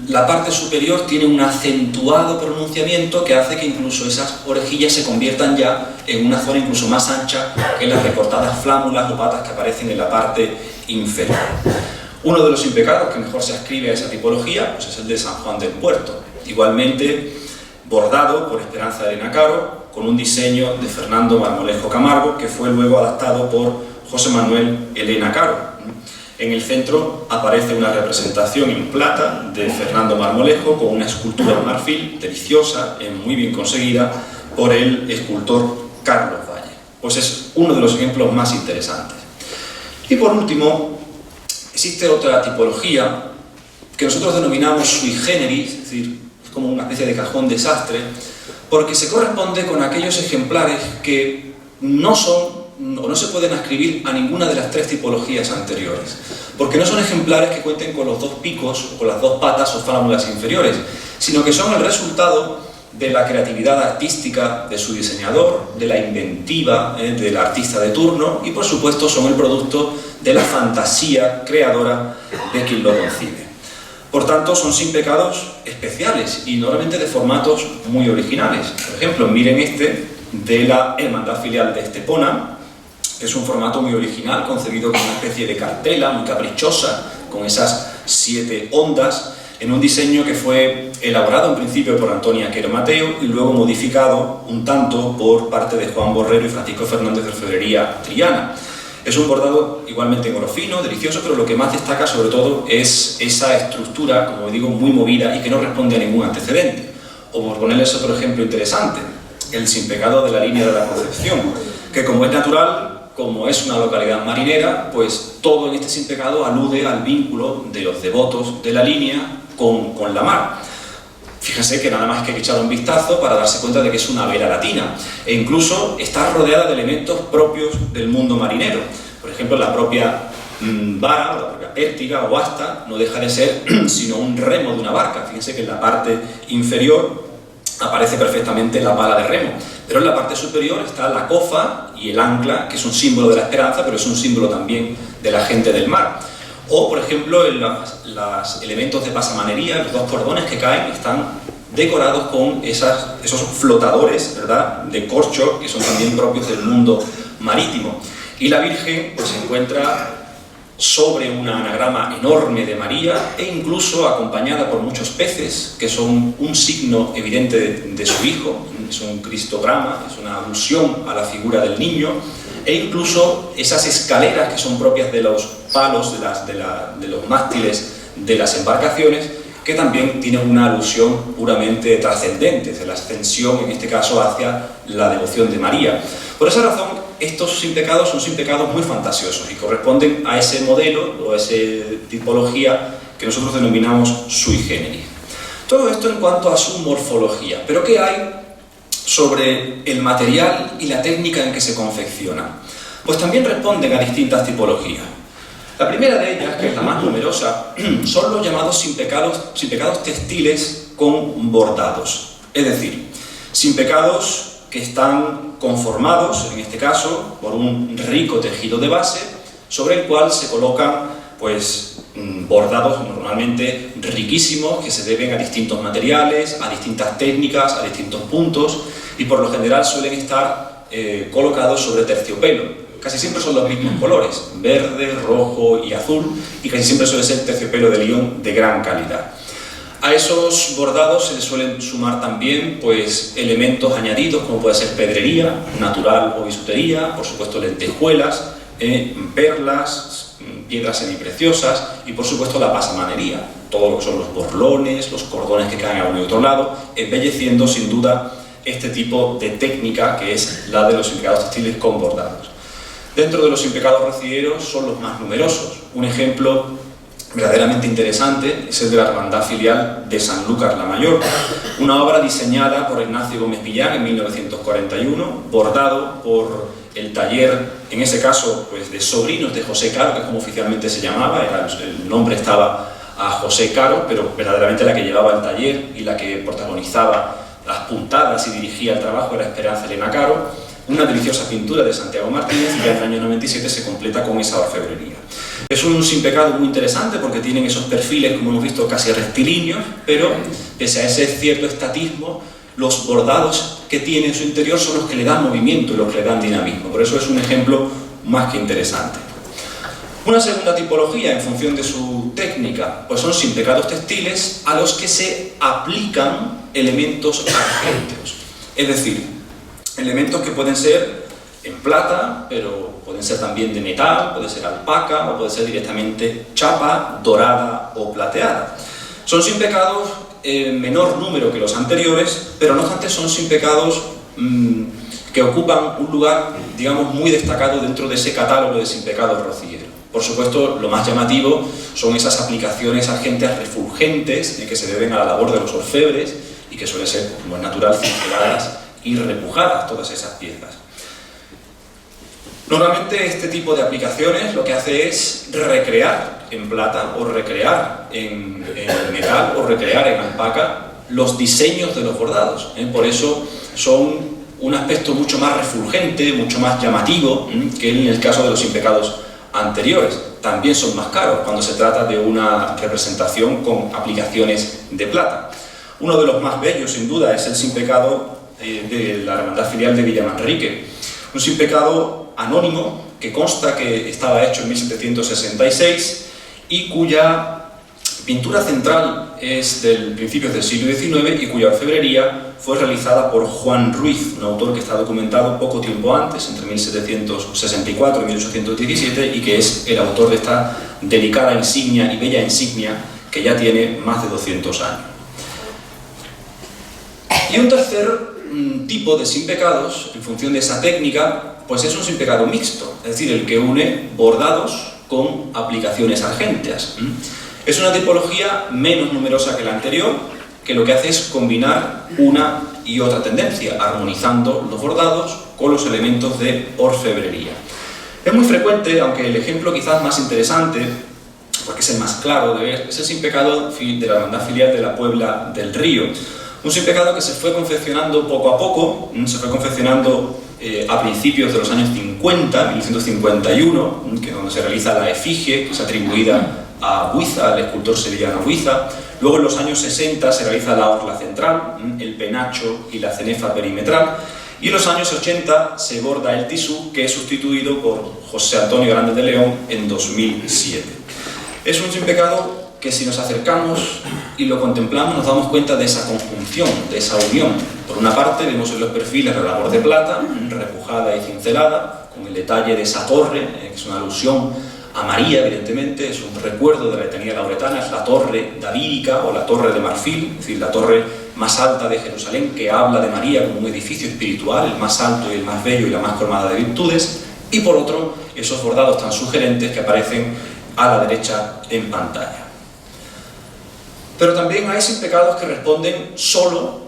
la parte superior tiene un acentuado pronunciamiento que hace que incluso esas orejillas se conviertan ya en una zona incluso más ancha que las recortadas flámulas o patas que aparecen en la parte inferior. Uno de los impecados que mejor se ascribe a esa tipología pues es el de San Juan del Puerto, igualmente bordado por Esperanza Elena Caro, con un diseño de Fernando Marmolejo Camargo, que fue luego adaptado por José Manuel Elena Caro. En el centro aparece una representación en plata de Fernando Marmolejo con una escultura en marfil deliciosa, muy bien conseguida por el escultor Carlos Valle. Pues es uno de los ejemplos más interesantes. Y por último, existe otra tipología que nosotros denominamos sui generis, es decir, como una especie de cajón desastre, porque se corresponde con aquellos ejemplares que no son o no se pueden ascribir a ninguna de las tres tipologías anteriores, porque no son ejemplares que cuenten con los dos picos o con las dos patas o flámulas inferiores, sino que son el resultado de la creatividad artística de su diseñador, de la inventiva del artista de turno y, por supuesto, son el producto de la fantasía creadora de quien lo concibe. Por tanto, son sin pecados especiales y normalmente de formatos muy originales. Por ejemplo, miren este de la Hermandad Filial de Estepona, que es un formato muy original, concebido como una especie de cartela muy caprichosa, con esas 7 ondas, en un diseño que fue elaborado en principio por Antonia Quero Mateo y luego modificado un tanto por parte de Juan Borrero y Francisco Fernández de Orfebrería Triana. Es un bordado igualmente en oro fino, delicioso, pero lo que más destaca sobre todo es esa estructura, como digo, muy movida y que no responde a ningún antecedente. O por ponerles otro ejemplo interesante, el sin pecado de la línea de la Concepción, que como es natural, como es una localidad marinera, pues todo en este sin pecado alude al vínculo de los devotos de la línea con la mar. Fíjense que nada más que hay que echar un vistazo para darse cuenta de que es una vela latina, e incluso está rodeada de elementos propios del mundo marinero. Por ejemplo, la propia vara, la propia pértiga o asta, no deja de ser sino un remo de una barca. Fíjense que en la parte inferior aparece perfectamente la pala de remo, pero en la parte superior está la cofa y el ancla, que es un símbolo de la esperanza, pero es un símbolo también de la gente del mar. O, por ejemplo, en los elementos de pasamanería, los 2 cordones que caen están decorados con esos flotadores, ¿verdad?, de corcho, que son también propios del mundo marítimo. Y la Virgen pues, se encuentra sobre un anagrama enorme de María e incluso acompañada por muchos peces, que son un signo evidente de su hijo. Es un cristograma, es una alusión a la figura del niño, e incluso esas escaleras que son propias de los palos de los mástiles de las embarcaciones, que también tienen una alusión puramente trascendente, de la ascensión, en este caso, hacia la devoción de María. Por esa razón, estos sin pecados son sin pecados muy fantasiosos y corresponden a ese modelo o a esa tipología que nosotros denominamos sui generis. Todo esto en cuanto a su morfología. ¿Pero qué hay sobre el material y la técnica en que se confecciona? Pues también responden a distintas tipologías. La primera de ellas, que es la más numerosa, son los llamados sin pecados textiles con bordados. Es decir, sin pecados que están conformados, en este caso, por un rico tejido de base, sobre el cual se colocan pues, bordados normalmente riquísimos, que se deben a distintos materiales, a distintas técnicas, a distintos puntos, y por lo general suelen estar colocados sobre terciopelo. Casi siempre son los mismos colores, verde, rojo y azul, y casi siempre suele ser terciopelo de lión de gran calidad. A esos bordados se les suelen sumar también pues, elementos añadidos, como puede ser pedrería, natural o bisutería, por supuesto lentejuelas, perlas, piedras semipreciosas y por supuesto la pasamanería, todo lo que son los borlones, los cordones que caen a uno y otro lado, embelleciendo sin duda este tipo de técnica que es la de los impecados textiles con bordados. Dentro de los impecados rocieros son los más numerosos. Un ejemplo verdaderamente interesante es el de la Hermandad Filial de Sanlúcar la Mayor, una obra diseñada por Ignacio Gómez Millán en 1941, bordado por el taller, en ese caso pues, de sobrinos de José Caro, que es como oficialmente se llamaba, el nombre estaba a José Caro, pero verdaderamente la que llevaba el taller y la que protagonizaba las puntadas y dirigía el trabajo era Esperanza Elena Caro. Una deliciosa pintura de Santiago Martínez y en el año 97 se completa con esa orfebrería. Es un sin pecado muy interesante porque tienen esos perfiles, como hemos visto, casi rectilíneos, pero pese a ese cierto estatismo, los bordados que tiene en su interior son los que le dan movimiento y los que le dan dinamismo. Por eso es un ejemplo más que interesante. Una segunda tipología, en función de su técnica, pues son sin pecados textiles a los que se aplican elementos argénteos. Es decir, elementos que pueden ser en plata, pero pueden ser también de metal, puede ser alpaca o puede ser directamente chapa, dorada o plateada. Son sin pecados en menor número que los anteriores, pero no obstante son sin pecados que ocupan un lugar, digamos, muy destacado dentro de ese catálogo de sin pecados rocieros. Por supuesto, lo más llamativo son esas aplicaciones argénteas refulgentes que se deben a la labor de los orfebres y que suelen ser, como es natural, cinceladas y repujadas todas esas piezas. Normalmente este tipo de aplicaciones lo que hace es recrear en plata o recrear en metal o recrear en alpaca los diseños de los bordados. Por eso son un aspecto mucho más refulgente, mucho más llamativo que en el caso de los impecados anteriores. También son más caros cuando se trata de una representación con aplicaciones de plata. Uno de los más bellos, sin duda, es el simpecado de la Hermandad Filial de Villamanrique. Un simpecado anónimo que consta que estaba hecho en 1766 y cuya pintura central es del principios del siglo XIX y cuya orfebrería fue realizada por Juan Ruiz, un autor que está documentado poco tiempo antes, entre 1764 y 1817, y que es el autor de esta delicada insignia y bella insignia que ya tiene más de 200 años. Y un tercer tipo de simpecados, en función de esa técnica, pues es un simpecado mixto, es decir, el que une bordados con aplicaciones argénteas. Es una tipología menos numerosa que la anterior, que lo que hace es combinar una y otra tendencia, armonizando los bordados con los elementos de orfebrería. Es muy frecuente, aunque el ejemplo quizás más interesante, porque es el más claro de ver, es el simpecado de la Hermandad Filial de la Puebla del Río. Un simpecado que se fue confeccionando poco a poco, se fue confeccionando a principios de los años 50, 1951, que es donde se realiza la efigie, que es atribuida a Buiza, al escultor sevillano Buiza. Luego en los años 60 se realiza la orla central, el penacho y la cenefa perimetral. Y en los años 80 se borda el tisú, que es sustituido por José Antonio Grande de León en 2007. Es un simpecado que, si nos acercamos y lo contemplamos, nos damos cuenta de esa conjunción, de esa unión. Por una parte vemos en los perfiles la labor de plata, repujada y cincelada, con el detalle de esa torre, que es una alusión a María, evidentemente, es un recuerdo de la letanía lauretana, es la torre davídica o la torre de marfil, es decir, la torre más alta de Jerusalén, que habla de María como un edificio espiritual, el más alto y el más bello y la más colmada de virtudes, y por otro, esos bordados tan sugerentes que aparecen a la derecha en pantalla. Pero también hay simpecados que responden solo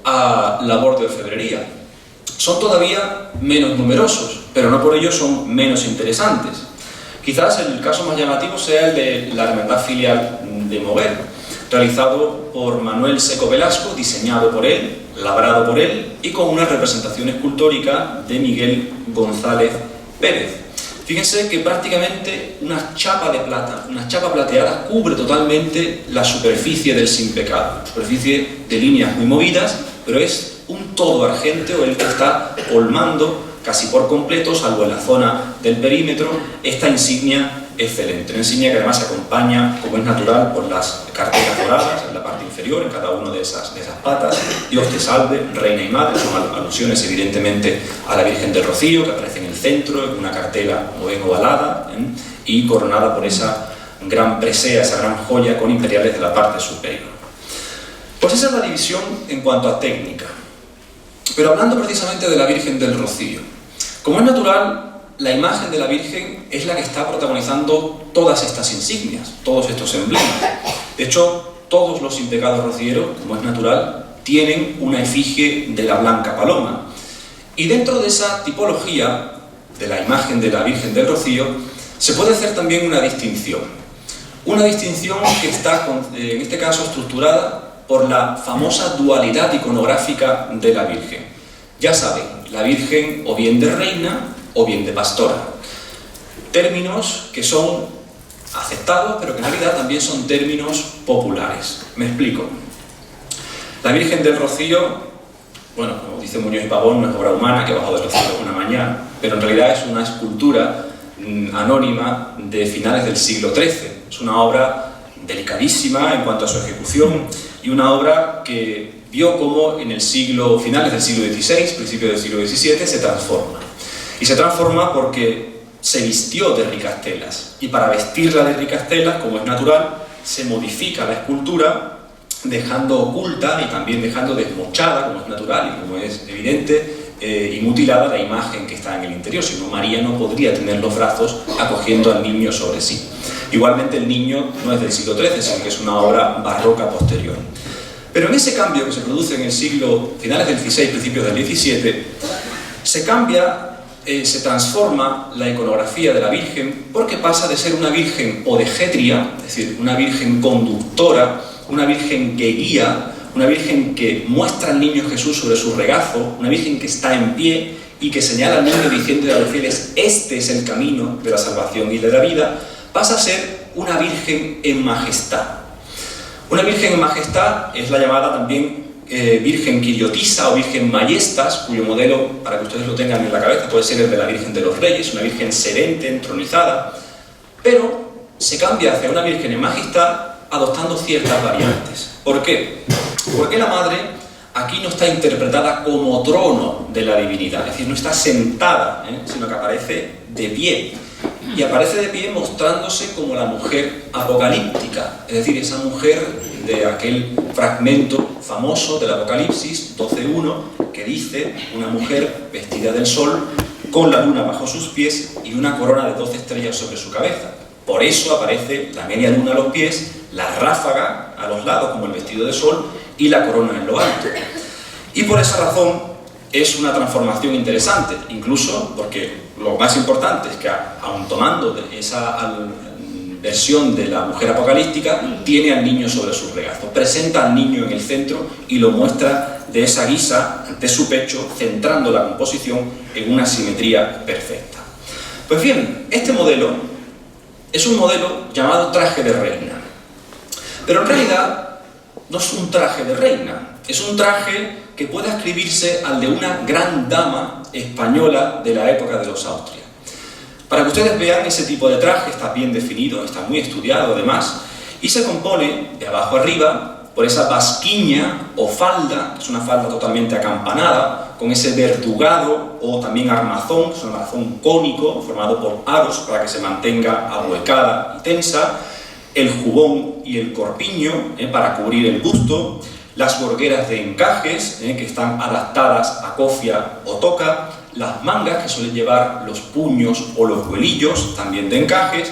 a labor de orfebrería. Son todavía menos numerosos, pero no por ello son menos interesantes. Quizás el caso más llamativo sea el de la Hermandad Filial de Moguer, realizado por Manuel Seco Velasco, diseñado por él, labrado por él y con una representación escultórica de Miguel González Pérez. Fíjense que prácticamente una chapa de plata, una chapa plateada, cubre totalmente la superficie del simpecado, superficie de líneas muy movidas, pero es un todo argénteo el que está colmando casi por completo, salvo en la zona del perímetro, esta insignia excelente. Una insignia que además se acompaña, como es natural, por las cartelas doradas en la parte inferior, en cada una de esas patas. Dios te salve, Reina y Madre, son alusiones evidentemente a la Virgen del Rocío, que aparece en el centro, en una cartela como ven ovalada, y coronada por esa gran presea, esa gran joya con imperiales de la parte superior. Pues esa es la división en cuanto a técnica. Pero hablando precisamente de la Virgen del Rocío, como es natural, la imagen de la Virgen es la que está protagonizando todas estas insignias, todos estos emblemas. De hecho, todos los impecados rocieros, como es natural, tienen una efigie de la Blanca Paloma. Y dentro de esa tipología de la imagen de la Virgen del Rocío, se puede hacer también una distinción. Una distinción que está, en este caso, estructurada por la famosa dualidad iconográfica de la Virgen. Ya saben, la Virgen o bien de reina o bien de pastora. Términos que son aceptados, pero que en realidad también son términos populares. Me explico. La Virgen del Rocío, bueno, como dice Muñoz y Pavón, no es obra humana que bajó de los cielos una mañana, pero en realidad es una escultura anónima de finales del siglo XIII. Es una obra delicadísima en cuanto a su ejecución y una obra que vio cómo en finales del siglo XVI, principios del siglo XVII, se transforma. Y se transforma porque se vistió de ricas telas. Y para vestirla de ricas telas, como es natural, se modifica la escultura, dejando oculta y también dejando desmochada, como es natural y como es evidente, y mutilada la imagen que está en el interior. Si no, María no podría tener los brazos acogiendo al niño sobre sí. Igualmente, el niño no es del siglo XIII, sino que es una obra barroca posterior. Pero en ese cambio que se produce en el finales del XVI, principios del XVII, se cambia, se transforma la iconografía de la Virgen, porque pasa de ser una Virgen odegétria, es decir, una Virgen conductora, una Virgen que guía, una Virgen que muestra al niño Jesús sobre su regazo, una Virgen que está en pie y que señala al niño diciendo a los fieles: este es el camino de la salvación y de la vida, pasa a ser una Virgen en majestad. Una Virgen en majestad es la llamada también Virgen Quiriotisa o Virgen Majestas, cuyo modelo, para que ustedes lo tengan en la cabeza, puede ser el de la Virgen de los Reyes, una Virgen serente, entronizada, pero se cambia hacia una Virgen en majestad adoptando ciertas variantes. ¿Por qué? Porque la Madre aquí no está interpretada como trono de la divinidad, es decir, no está sentada, sino que aparece de pie. Y aparece de pie mostrándose como la mujer apocalíptica, es decir, esa mujer de aquel fragmento famoso del Apocalipsis 12:1, que dice: una mujer vestida del sol, con la luna bajo sus pies y una corona de 12 estrellas sobre su cabeza. Por eso aparece la media luna a los pies, la ráfaga a los lados como el vestido de sol y la corona en lo alto. Y por esa razón es una transformación interesante, incluso porque lo más importante es que, aun tomando de esa versión de la mujer apocalíptica, tiene al niño sobre su regazo, presenta al niño en el centro y lo muestra de esa guisa de su pecho, centrando la composición en una simetría perfecta. Pues bien, este modelo es un modelo llamado traje de reina, pero en realidad no es un traje de reina, es un traje que puede ascribirse al de una gran dama española de la época de los Austrias. Para que ustedes vean, ese tipo de traje está bien definido, está muy estudiado además, y se compone de abajo arriba por esa basquiña o falda, que es una falda totalmente acampanada, con ese verdugado o también armazón, que es un armazón cónico formado por aros para que se mantenga ahuecada y tensa, el jubón y el corpiño para cubrir el busto, las gorgueras de encajes que están adaptadas a cofia o toca, las mangas que suelen llevar los puños o los huelillos, también de encajes,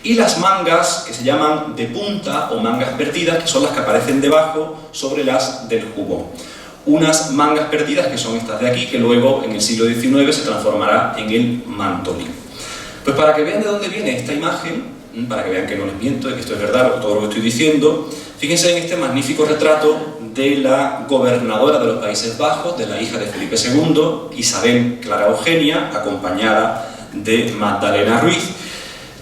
y las mangas que se llaman de punta o mangas perdidas, que son las que aparecen debajo sobre las del jubón. Unas mangas perdidas que son estas de aquí, que luego en el siglo XIX se transformará en el mantolín. Pues para que vean de dónde viene esta imagen, para que vean que no les miento, que esto es verdad, todo lo que estoy diciendo, fíjense en este magnífico retrato de la gobernadora de los Países Bajos, de la hija de Felipe II, Isabel Clara Eugenia, acompañada de Magdalena Ruiz,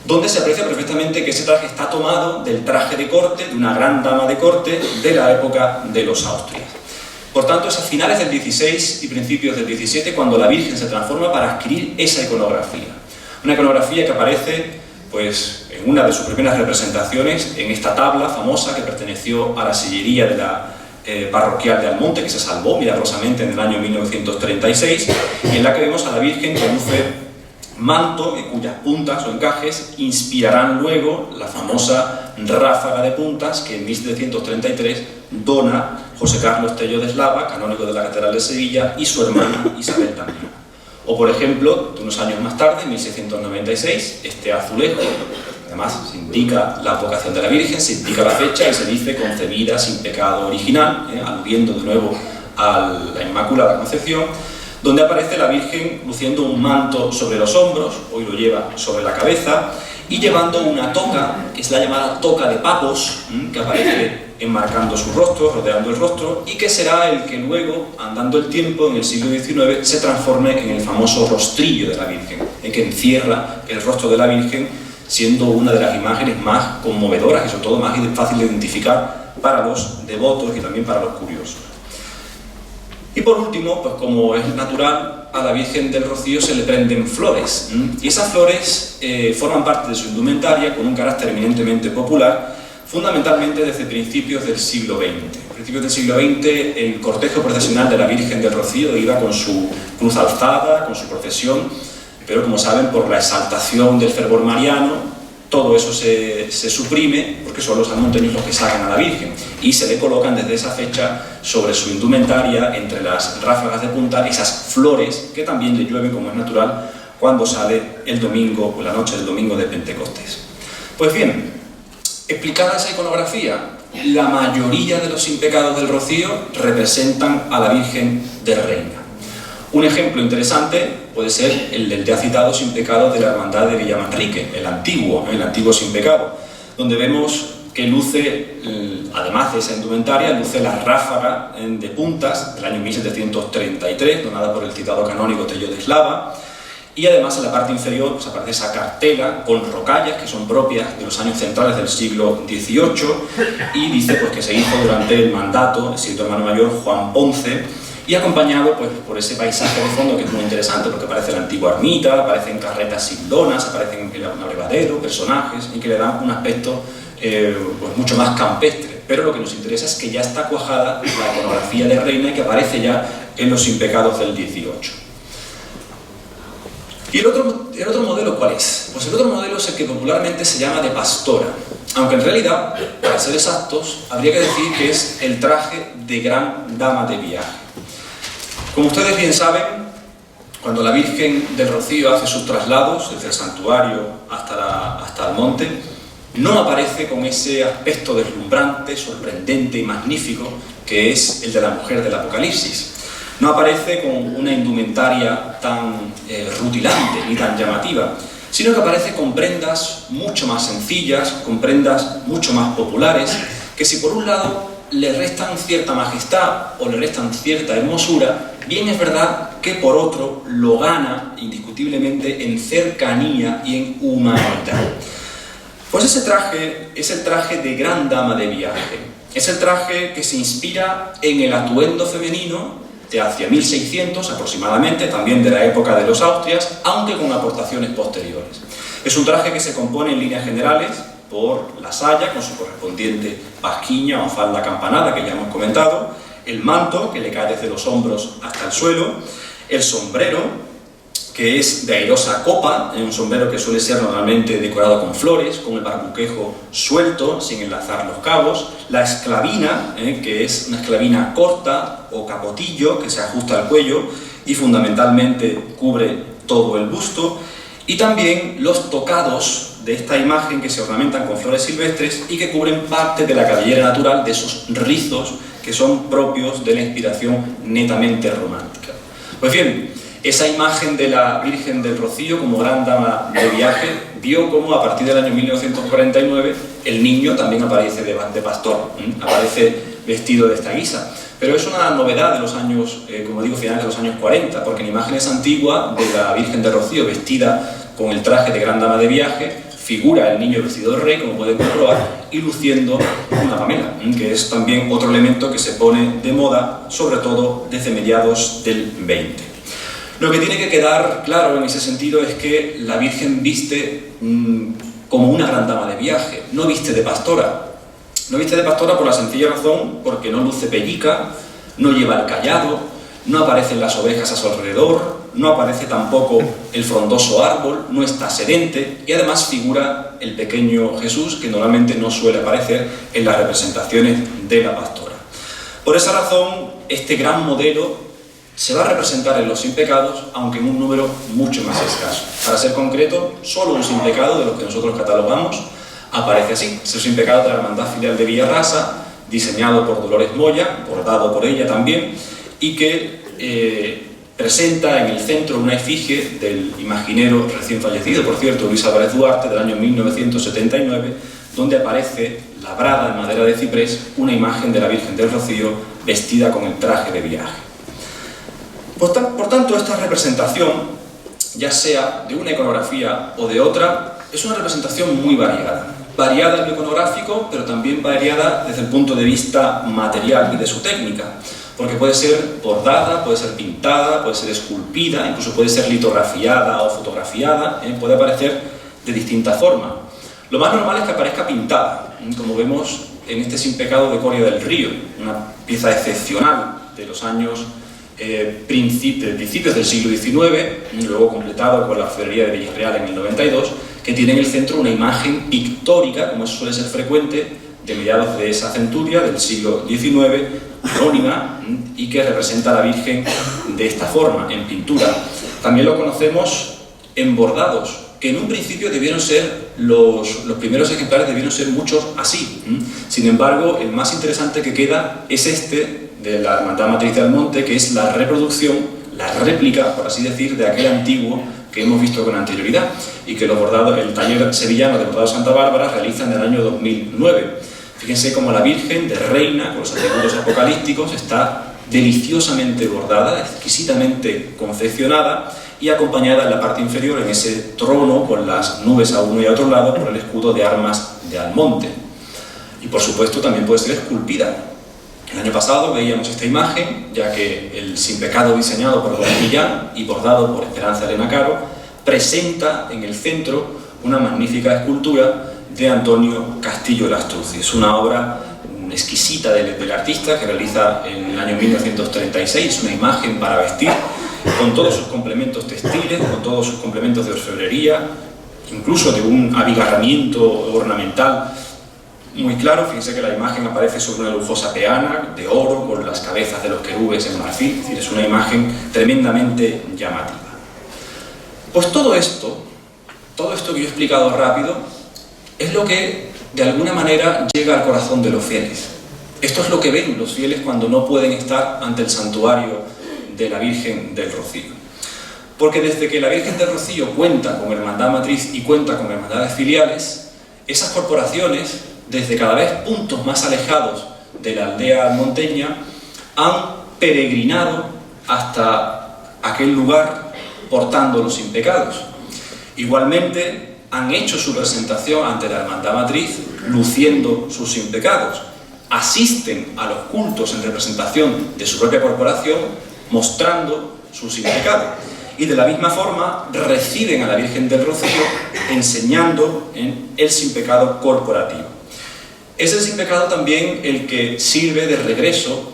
donde se aprecia perfectamente que ese traje está tomado del traje de corte de una gran dama de corte de la época de los Austrias. Por tanto, es a finales del XVI y principios del XVII cuando la Virgen se transforma para adquirir esa iconografía. Una iconografía que aparece pues, en una de sus primeras representaciones en esta tabla famosa que perteneció a la sillería de la parroquial de Almonte, que se salvó milagrosamente en el año 1936, en la que vemos a la Virgen que luce manto, cuyas puntas o encajes inspirarán luego la famosa ráfaga de puntas que en 1733 dona José Carlos Tello de Eslava, canónigo de la Catedral de Sevilla, y su hermana Isabel también. O por ejemplo, unos años más tarde, en 1696, este azulejo, además se indica la vocación de la Virgen, se indica la fecha y se dice concebida sin pecado original, aludiendo de nuevo a la Inmaculada Concepción, donde aparece la Virgen luciendo un manto sobre los hombros, hoy lo lleva sobre la cabeza, y llevando una toca, que es la llamada toca de papos, que aparece enmarcando su rostro, rodeando el rostro, y que será el que luego, andando el tiempo, en el siglo XIX, se transforme en el famoso rostrillo de la Virgen, que encierra el rostro de la Virgen, siendo una de las imágenes más conmovedoras y sobre todo más fácil de identificar para los devotos y también para los curiosos. Y por último, pues como es natural, a la Virgen del Rocío se le prenden flores, y esas flores forman parte de su indumentaria con un carácter eminentemente popular, fundamentalmente desde principios del siglo XX. A principios del siglo XX el cortejo procesional de la Virgen del Rocío iba con su cruz alzada, con su procesión, pero como saben, por la exaltación del fervor mariano, todo eso se suprime porque son los almonteños los que sacan a la Virgen y se le colocan desde esa fecha sobre su indumentaria, entre las ráfagas de punta, esas flores que también le llueven, como es natural, cuando sale el domingo o la noche del domingo de Pentecostés. Pues bien, explicada esa iconografía, la mayoría de los sin pecados del Rocío representan a la Virgen de Reina. Un ejemplo interesante puede ser el del ya citado sin pecado de la Hermandad de Villamanrique, el antiguo sin pecado, donde vemos que luce, además de esa indumentaria, luce la ráfaga de puntas del año 1733, donada por el citado canónigo Tello de Eslava, y además en la parte inferior pues, aparece esa cartela con rocallas que son propias de los años centrales del siglo XVIII, y dice pues, que se hizo durante el mandato del siento hermano mayor Juan Ponce, y acompañado pues, por ese paisaje de fondo que es muy interesante porque aparece la antigua ermita, aparecen carretas sildonas, aparecen el abrevadero, personajes, y que le dan un aspecto pues mucho más campestre. Pero lo que nos interesa es que ya está cuajada la iconografía de reina y que aparece ya en los Impecados del 18. ¿Y el otro modelo cuál es? Pues el otro modelo es el que popularmente se llama de pastora, aunque en realidad, para ser exactos, habría que decir que es el traje de gran dama de viaje. Como ustedes bien saben, cuando la Virgen del Rocío hace sus traslados desde el santuario hasta el monte, no aparece con ese aspecto deslumbrante, sorprendente y magnífico que es el de la mujer del Apocalipsis. No aparece con una indumentaria tan rutilante ni tan llamativa, sino que aparece con prendas mucho más sencillas, con prendas mucho más populares, que si por un lado le restan cierta majestad o le restan cierta hermosura, bien es verdad que por otro lo gana indiscutiblemente en cercanía y en humanidad. Pues ese traje es el traje de gran dama de viaje. Es el traje que se inspira en el atuendo femenino de hacia 1600 aproximadamente, también de la época de los Austrias, aunque con aportaciones posteriores. Es un traje que se compone en líneas generales por la saya, con su correspondiente pasquiña o falda campanada, que ya hemos comentado, el manto, que le cae desde los hombros hasta el suelo, el sombrero, que es de airosa copa, un sombrero que suele ser normalmente decorado con flores, con el barbuquejo suelto, sin enlazar los cabos, la esclavina, que es una esclavina corta o capotillo, que se ajusta al cuello y fundamentalmente cubre todo el busto, y también los tocados de esta imagen que se ornamentan con flores silvestres y que cubren parte de la cabellera natural de esos rizos que son propios de la inspiración netamente romántica. Pues bien, esa imagen de la Virgen del Rocío como gran dama de viaje vio como a partir del año 1949 el niño también aparece de pastor, aparece vestido de esta guisa. Pero es una novedad de los años, como digo, finales de los años 40, porque en imágenes antiguas de la Virgen del Rocío vestida con el traje de gran dama de viaje figura el niño vestido de rey, como pueden comprobar, y luciendo una pamela, que es también otro elemento que se pone de moda, sobre todo desde mediados del 20. Lo que tiene que quedar claro en ese sentido es que la Virgen viste como una gran dama de viaje, no viste de pastora. No viste de pastora por la sencilla razón porque no luce pellica, no lleva el cayado, no aparecen las ovejas a su alrededor, no aparece tampoco el frondoso árbol, no está sedente y además figura el pequeño Jesús que normalmente no suele aparecer en las representaciones de la pastora. Por esa razón, este gran modelo se va a representar en los sin pecados, aunque en un número mucho más escaso. Para ser concreto, solo un sin pecado de los que nosotros catalogamos aparece así. Es el sin pecado de la Hermandad Filial de Villarrasa, diseñado por Dolores Moya, bordado por ella también, y que presenta en el centro una efigie del imaginero recién fallecido, por cierto, Luis Álvarez Duarte, del año 1979, donde aparece labrada en madera de ciprés una imagen de la Virgen del Rocío vestida con el traje de viaje. Por tanto, esta representación, ya sea de una iconografía o de otra, es una representación muy variada. Variada en lo iconográfico, pero también variada desde el punto de vista material y de su técnica, porque puede ser bordada, puede ser pintada, puede ser esculpida, incluso puede ser litografiada o fotografiada, puede aparecer de distintas formas. Lo más normal es que aparezca pintada, como vemos en este Sin Pecado de Coria del Río, una pieza excepcional de los años principios del siglo XIX, luego completado con la orfebrería de Villarreal en el 92, que tiene en el centro una imagen pictórica, como eso suele ser frecuente, de mediados de esa centuria del siglo XIX, anónima, y que representa a la Virgen de esta forma, en pintura. También lo conocemos en bordados, que en un principio debieron ser, los primeros ejemplares debieron ser muchos así. Sin embargo, el más interesante que queda es este, de la Hermandad Matriz del Monte, que es la reproducción, la réplica, por así decir, de aquel antiguo que hemos visto con anterioridad y que el taller sevillano de bordado Santa Bárbara realiza en el año 2009. Fíjense cómo la Virgen de Reina, con los atributos apocalípticos, está deliciosamente bordada, exquisitamente confeccionada y acompañada en la parte inferior, en ese trono con las nubes a uno y a otro lado, por el escudo de armas de Almonte. Y por supuesto también puede ser esculpida. El año pasado veíamos esta imagen, ya que el Sin Pecado diseñado por Don Millán y bordado por Esperanza Elena Caro presenta en el centro una magnífica escultura de Antonio Castillo Lastruzzi. Es una obra exquisita del artista que realiza en el año 1936, una imagen para vestir con todos sus complementos textiles, con todos sus complementos de orfebrería, incluso de un abigarramiento ornamental muy claro. Fíjense que la imagen aparece sobre una lujosa peana de oro con las cabezas de los querubes en marfil, es decir, es una imagen tremendamente llamativa. Pues todo esto que yo he explicado rápido es lo que de alguna manera llega al corazón de los fieles. Esto es lo que ven los fieles cuando no pueden estar ante el santuario de la Virgen del Rocío. Porque desde que la Virgen del Rocío cuenta con hermandad matriz y cuenta con hermandades filiales, esas corporaciones, desde cada vez puntos más alejados de la aldea almonteña, han peregrinado hasta aquel lugar portando los sin pecados. Igualmente, han hecho su presentación ante la hermandad matriz luciendo sus sin pecados. Asisten a los cultos en representación de su propia corporación mostrando su sin pecado. Y de la misma forma reciben a la Virgen del Rocío enseñando en el sin pecado corporativo. Es el sin pecado también el que sirve de regreso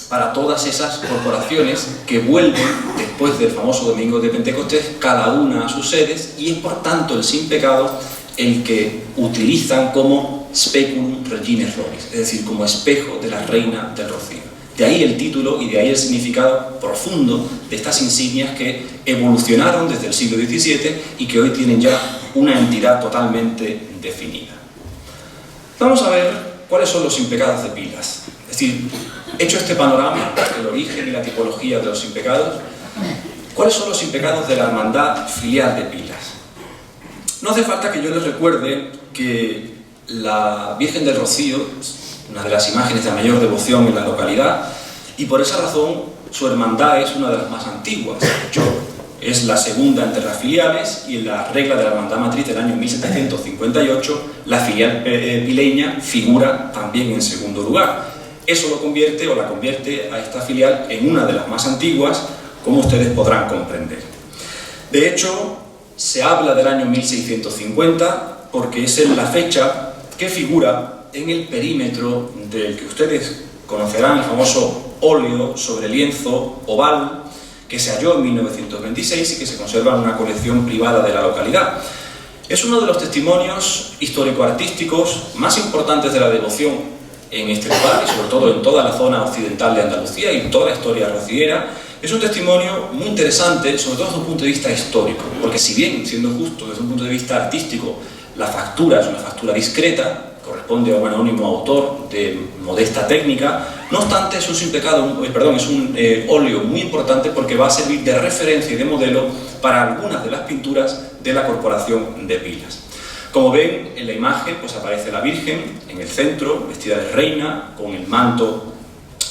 para todas esas corporaciones que vuelven después del famoso domingo de Pentecostés, cada una a sus sedes, y es por tanto el sin pecado el que utilizan como speculum regine Roris, es decir, como espejo de la Reina del Rocío. De ahí el título y de ahí el significado profundo de estas insignias que evolucionaron desde el siglo XVII y que hoy tienen ya una entidad totalmente definida. Vamos a ver cuáles son los sin pecados de Pilas. Es decir, hecho este panorama, el origen y la tipología de los sin pecados, ¿cuáles son los sin pecados de la hermandad filial de Pilas? No hace falta que yo les recuerde que la Virgen del Rocío es una de las imágenes de mayor devoción en la localidad y por esa razón su hermandad es una de las más antiguas. De hecho, es la segunda entre las filiales y en la regla de la hermandad matriz del año 1758 la filial pileña figura también en segundo lugar. Eso lo convierte o la convierte a esta filial en una de las más antiguas, como ustedes podrán comprender. De hecho, se habla del año 1650 porque es en la fecha que figura en el perímetro del que ustedes conocerán, el famoso óleo sobre lienzo oval que se halló en 1926 y que se conserva en una colección privada de la localidad. Es uno de los testimonios histórico-artísticos más importantes de la devoción en este lugar y sobre todo en toda la zona occidental de Andalucía y en toda la historia rociera. Es un testimonio muy interesante, sobre todo desde un punto de vista histórico, porque si bien, siendo justo, desde un punto de vista artístico, la factura es una factura discreta, corresponde a un anónimo autor de modesta técnica, no obstante es un óleo muy importante porque va a servir de referencia y de modelo para algunas de las pinturas de la Corporación de Pilas. Como ven en la imagen, pues aparece la Virgen en el centro, vestida de reina, con el manto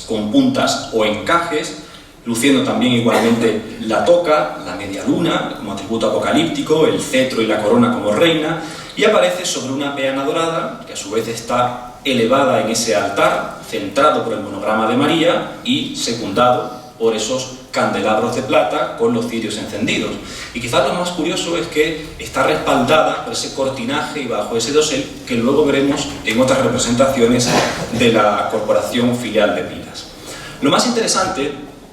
con puntas o encajes, luciendo también igualmente la toca, la media luna como atributo apocalíptico, el cetro y la corona como reina, y aparece sobre una peana dorada, que a su vez está elevada en ese altar, centrado por el monograma de María y secundado por esos candelabros de plata con los cirios encendidos. Y quizás lo más curioso es que está respaldada por ese cortinaje y bajo ese dosel que luego veremos en otras representaciones de la Corporación Filial de Pilas. Lo más interesante,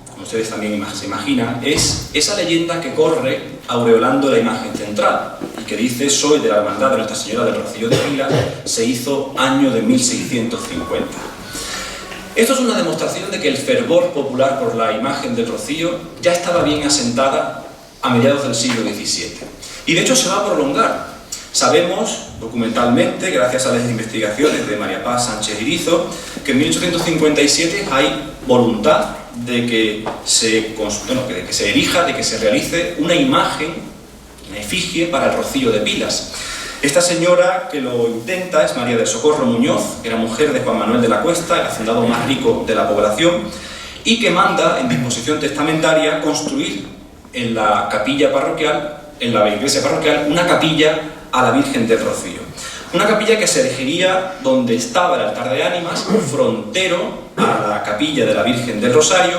como ustedes también se imaginan, es esa leyenda que corre aureolando la imagen central y que dice: soy de la hermandad de Nuestra Señora del Rocío de Pilas, se hizo año de 1650. Esto es una demostración de que el fervor popular por la imagen del Rocío ya estaba bien asentada a mediados del siglo XVII. Y de hecho se va a prolongar. Sabemos documentalmente, gracias a las investigaciones de María Paz Sánchez Irizo, que en 1857 hay voluntad de que se erija, de que se realice una imagen una efigie para el rocío de Pilas. Esta señora que lo intenta es María del Socorro Muñoz, que era mujer de Juan Manuel de la Cuesta, el hacendado más rico de la población, y que manda en disposición testamentaria construir en la capilla parroquial, en la iglesia parroquial, una capilla a la Virgen del Rocío. Una capilla que se erigiría donde estaba el altar de ánimas, frontero a la capilla de la Virgen del Rosario,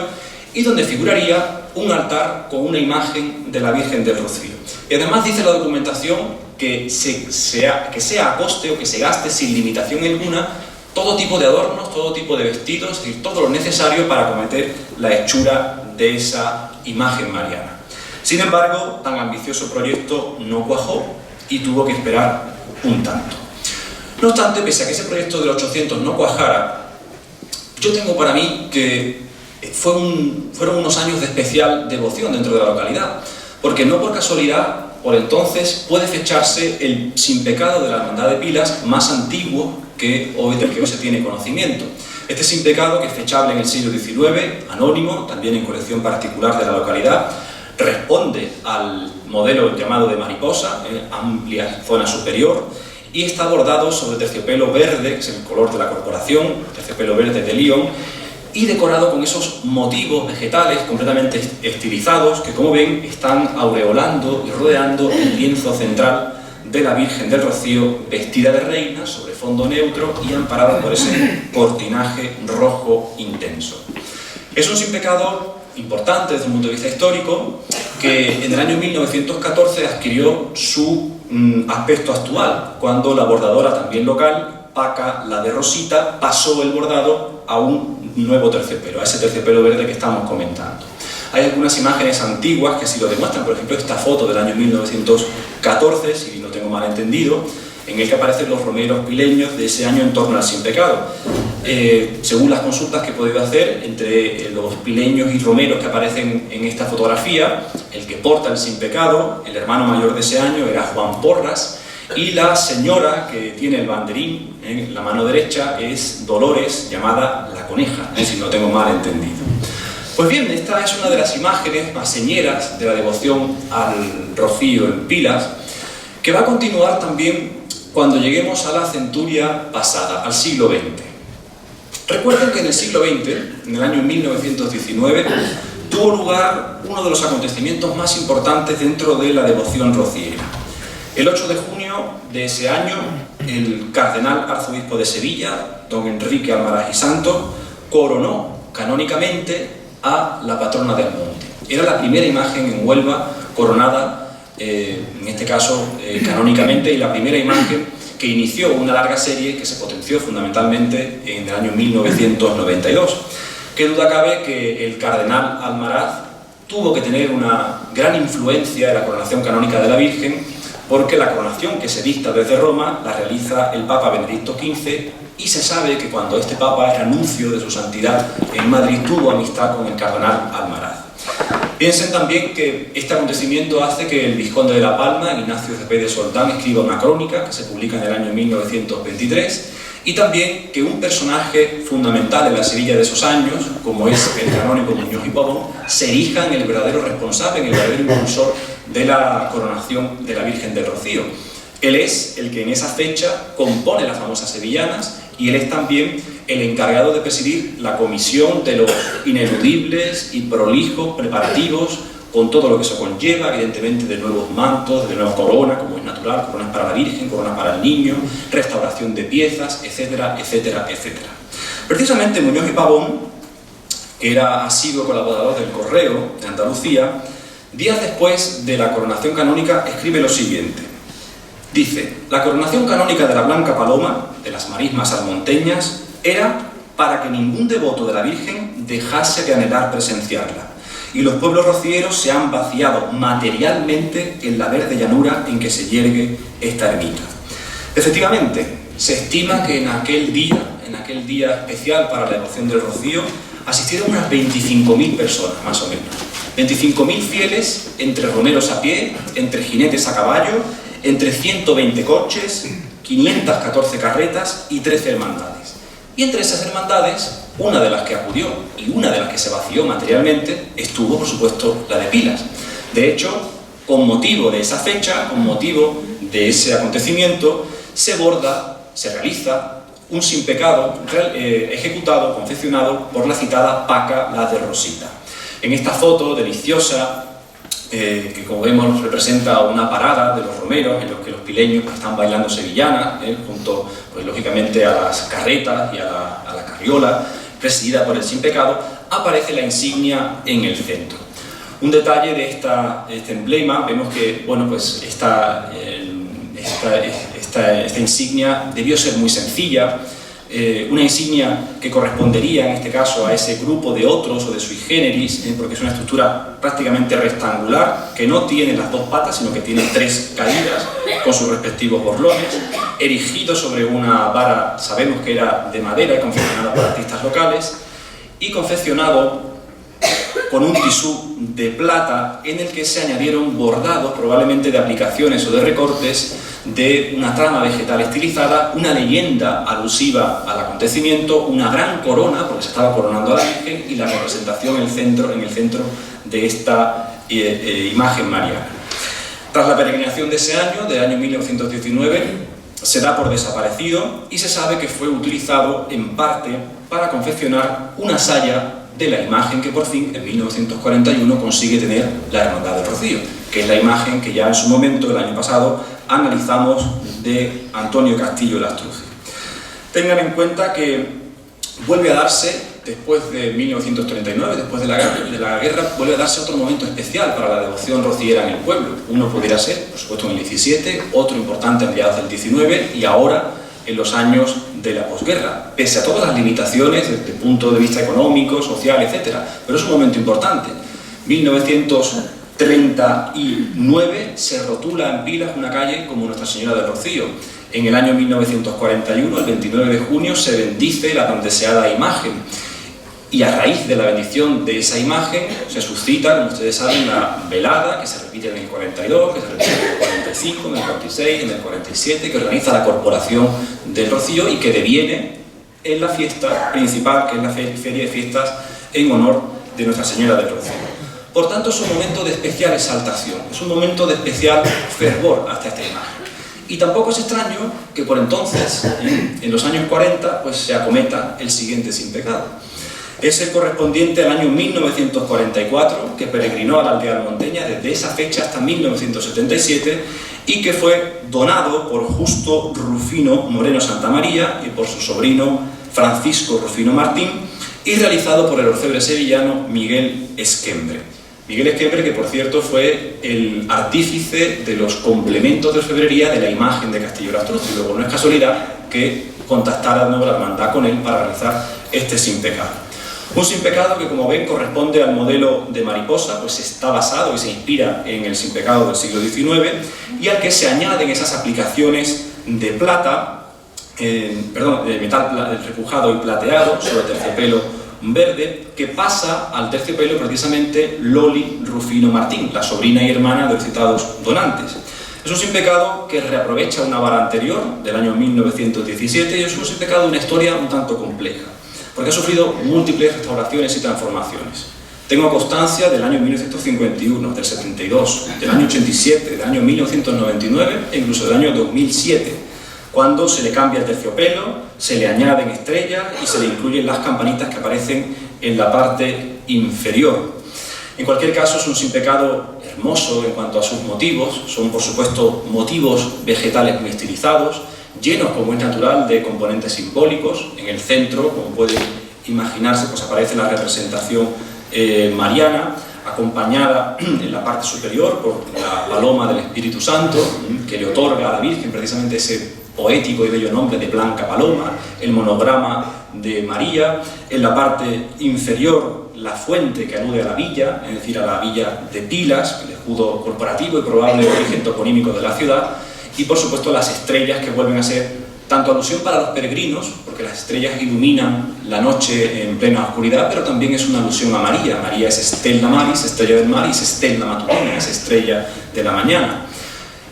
y donde figuraría un altar con una imagen de la Virgen del Rocío. Y además dice la documentación que sea a coste o que se gaste sin limitación alguna todo tipo de adornos, todo tipo de vestidos, y todo lo necesario para acometer la hechura de esa imagen mariana. Sin embargo, tan ambicioso proyecto no cuajó y tuvo que esperar un tanto. No obstante, pese a que ese proyecto del 800 no cuajara, yo tengo para mí que fueron unos años de especial devoción dentro de la localidad, porque no por casualidad, por entonces puede fecharse el sin pecado de la Hermandad de Pilas más antiguo del que hoy se tiene conocimiento. Este sin pecado, que es fechable en el siglo XIX, anónimo, también en colección particular de la localidad, responde al modelo llamado de mariposa, amplia zona superior, y está bordado sobre terciopelo verde, que es el color de la corporación, terciopelo verde de Lyon, y decorado con esos motivos vegetales completamente estilizados que, como ven, están aureolando y rodeando el lienzo central de la Virgen del Rocío, vestida de reina sobre fondo neutro y amparada por ese cortinaje rojo intenso. Es un sin pecado importante desde un punto de vista histórico, que en el año 1914 adquirió su aspecto actual, cuando la bordadora también local, Paca, la de Rosita, pasó el bordado a un nuevo terciopelo, a ese terciopelo verde que estamos comentando. Hay algunas imágenes antiguas que así lo demuestran, por ejemplo esta foto del año 1914, si no tengo mal entendido, en el que aparecen los romeros pileños de ese año en torno al sin pecado. Según las consultas que he podido hacer, entre los pileños y romeros que aparecen en esta fotografía, el que porta el sin pecado, el hermano mayor de ese año, era Juan Porras, y la señora que tiene el banderín en la mano derecha es Dolores, llamada la Coneja, si no tengo mal entendido. Pues bien, esta es una de las imágenes más señeras de la devoción al Rocío en Pilas, que va a continuar también cuando lleguemos a la centuria pasada, al siglo XX. Recuerden que en el siglo XX, en el año 1919, tuvo lugar uno de los acontecimientos más importantes dentro de la devoción rociera. El 8 de junio de ese año, el cardenal arzobispo de Sevilla, don Enrique Almaraz y Santos, coronó canónicamente a la patrona del monte. Era la primera imagen en Huelva coronada, en este caso canónicamente, y la primera imagen que inició una larga serie que se potenció fundamentalmente en el año 1992. Qué duda cabe que el cardenal Almaraz tuvo que tener una gran influencia en la coronación canónica de la Virgen, porque la coronación que se dicta desde Roma la realiza el Papa Benedicto XV, y se sabe que cuando este Papa era nuncio de su santidad en Madrid tuvo amistad con el cardenal Almaraz. Piensen también que este acontecimiento hace que el vizconde de La Palma, Ignacio Cepeda Soldán, escriba una crónica que se publica en el año 1923, y también que un personaje fundamental en la Sevilla de esos años, como es el canónigo Muñoz y Pavón, se erija en el verdadero responsable, en el verdadero impulsor de la coronación de la Virgen del Rocío. Él es el que en esa fecha compone las famosas sevillanas, y él es también el encargado de presidir la comisión de los ineludibles y prolijos preparativos, con todo lo que eso conlleva, evidentemente, de nuevos mantos, de nuevas coronas, como es natural, coronas para la Virgen, coronas para el niño, restauración de piezas, etcétera, etcétera, etcétera. Precisamente Muñoz y Pavón, que era asiduo colaborador del Correo de Andalucía, días después de la coronación canónica escribe lo siguiente. Dice: la coronación canónica de la Blanca Paloma, de las marismas almonteñas, era para que ningún devoto de la Virgen dejase de anhelar presenciarla, y los pueblos rocieros se han vaciado materialmente en la verde llanura en que se yergue esta ermita. Efectivamente, se estima que en aquel día especial para la devoción del Rocío, asistieron unas 25.000 personas, más o menos. 25.000 fieles, entre romeros a pie, entre jinetes a caballo, entre 120 coches, 514 carretas y 13 hermandades. Y entre esas hermandades, una de las que acudió y una de las que se vació materialmente, estuvo, por supuesto, la de Pilas. De hecho, Con motivo de esa fecha, con motivo de ese acontecimiento, se realiza un sin pecado ejecutado, confeccionado por la citada Paca la de Rosita. En esta foto deliciosa, que como vemos representa una parada de los romeros en los que los pileños están bailando sevillanas, junto pues, lógicamente a las carretas y a la carriola, presidida por el sin pecado, aparece la insignia en el centro. Un detalle de este emblema, vemos que bueno, pues esta insignia debió ser muy sencilla, una insignia que correspondería en este caso a ese grupo de otros o de sui generis, porque es una estructura prácticamente rectangular que no tiene las dos patas sino que tiene tres caídas con sus respectivos borlones, erigido sobre una vara, sabemos que era de madera, confeccionada por artistas locales y confeccionado con un tisú de plata en el que se añadieron bordados, probablemente de aplicaciones o de recortes, de una trama vegetal estilizada, una leyenda alusiva al acontecimiento, una gran corona, porque se estaba coronando a la Virgen, y la representación en el centro de esta imagen mariana. Tras la peregrinación de ese año, del año 1919, se da por desaparecido y se sabe que fue utilizado en parte para confeccionar una saya de la imagen que por fin en 1941 consigue tener la Hermandad del Rocío, que es la imagen que ya en su momento, el año pasado, analizamos de Antonio Castillo Lastruzzi. Tengan en cuenta que vuelve a darse, después de 1939, después de la guerra, vuelve a darse otro momento especial para la devoción rociera en el pueblo. Uno pudiera ser, por supuesto, en el 17, otro importante a mediados del 19 y ahora en los años de la posguerra, pese a todas las limitaciones desde el punto de vista económico, social, etc. Pero es un momento importante. 1939 se rotula en Pilas una calle como Nuestra Señora del Rocío. En el año 1941, el 29 de junio, se bendice la tan deseada imagen. Y a raíz de la bendición de esa imagen se suscita, como ustedes saben, la velada que se repite en el 42, que se repite en el 45, en el 46, en el 47, que organiza la Corporación del Rocío y que deviene en la fiesta principal, que es la Feria de Fiestas en honor de Nuestra Señora del Rocío. Por tanto, es un momento de especial exaltación, es un momento de especial fervor hacia esta imagen. Y tampoco es extraño que por entonces, en los años 40, pues se acometa el siguiente sin pecado. Es el correspondiente al año 1944, que peregrinó a la aldea almonteña desde esa fecha hasta 1977 y que fue donado por Justo Rufino Moreno Santamaría y por su sobrino Francisco Rufino Martín y realizado por el orfebre sevillano Miguel Esquembre. Miguel Esquembre, que por cierto fue el artífice de los complementos de orfebrería de la imagen de Castillo Lastruzzi. Y luego no es casualidad que contactara de nuevo la hermandad con él para realizar este sin pecado. Un sin pecado que, como ven, corresponde al modelo de mariposa, pues está basado y se inspira en el sin pecado del siglo XIX y al que se añaden esas aplicaciones de plata, de metal repujado y plateado sobre terciopelo verde, que pasa al terciopelo precisamente Loli Rufino Martín, la sobrina y hermana de los citados donantes. Es un sin pecado que reaprovecha una vara anterior del año 1917 y es un sin pecado de una historia un tanto compleja, porque ha sufrido múltiples restauraciones y transformaciones. Tengo constancia del año 1951, del 72, del año 87, del año 1999 e incluso del año 2007, cuando se le cambia el terciopelo, se le añaden estrellas y se le incluyen las campanitas que aparecen en la parte inferior. En cualquier caso, es un sin pecado hermoso en cuanto a sus motivos. Son, por supuesto, motivos vegetales muy estilizados, llenos, como es natural, de componentes simbólicos. En el centro, como pueden imaginarse, pues aparece la representación mariana, acompañada en la parte superior por la paloma del Espíritu Santo, que le otorga a la Virgen precisamente ese poético y bello nombre de Blanca Paloma, el monograma de María, en la parte inferior la fuente que alude a la villa, es decir, a la villa de Pilas, el escudo corporativo y probable origen toponímico de la ciudad, y por supuesto las estrellas que vuelven a ser tanto alusión para los peregrinos, porque las estrellas iluminan la noche en plena oscuridad, pero también es una alusión a María. María es Stella Maris, estrella del mar, y es Stella Matutina, es estrella de la mañana.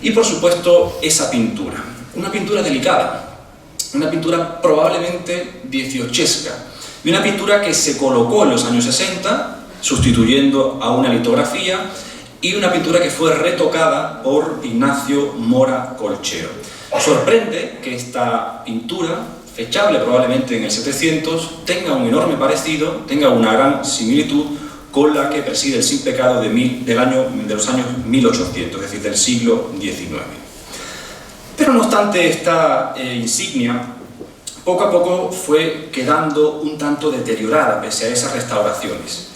Y por supuesto esa pintura, una pintura delicada, una pintura probablemente dieciochesca, y una pintura que se colocó en los años 60, sustituyendo a una litografía, y una pintura que fue retocada por Ignacio Mora Colchero. Sorprende que esta pintura, fechable probablemente en el 700, tenga un enorme parecido, tenga una gran similitud con la que preside el Sin Pecado de los años 1800, es decir, del siglo XIX. Pero no obstante, esta insignia poco a poco fue quedando un tanto deteriorada pese a esas restauraciones.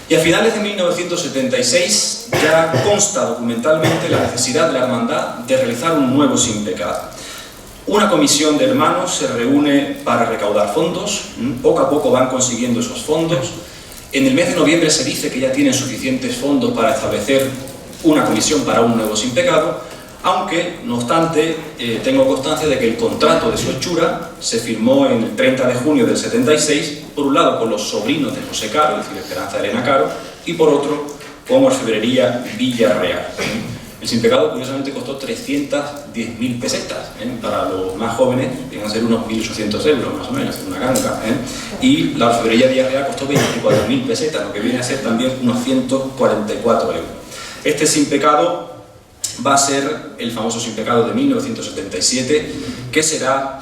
Y a finales de 1976 ya consta documentalmente la necesidad de la hermandad de realizar un nuevo Sin Pecado. Una comisión de hermanos se reúne para recaudar fondos, poco a poco van consiguiendo esos fondos. En el mes de noviembre se dice que ya tienen suficientes fondos para establecer una comisión para un nuevo Sin Pecado, aunque, no obstante, tengo constancia de que el contrato de su hechura se firmó en el 30 de junio del 76, por un lado con los sobrinos de José Caro, es decir, Esperanza Elena Caro, y por otro con Orfebrería Villarreal. El Sin Pecado, curiosamente, costó 310.000 pesetas. Para los más jóvenes, llegan a ser unos 1.800 euros, más o menos, una ganga. Y la Orfebrería Villarreal costó 24.000 pesetas, lo que viene a ser también unos 144 euros. Este Sin Pecado va a ser el famoso Sin Pecado de 1977, que será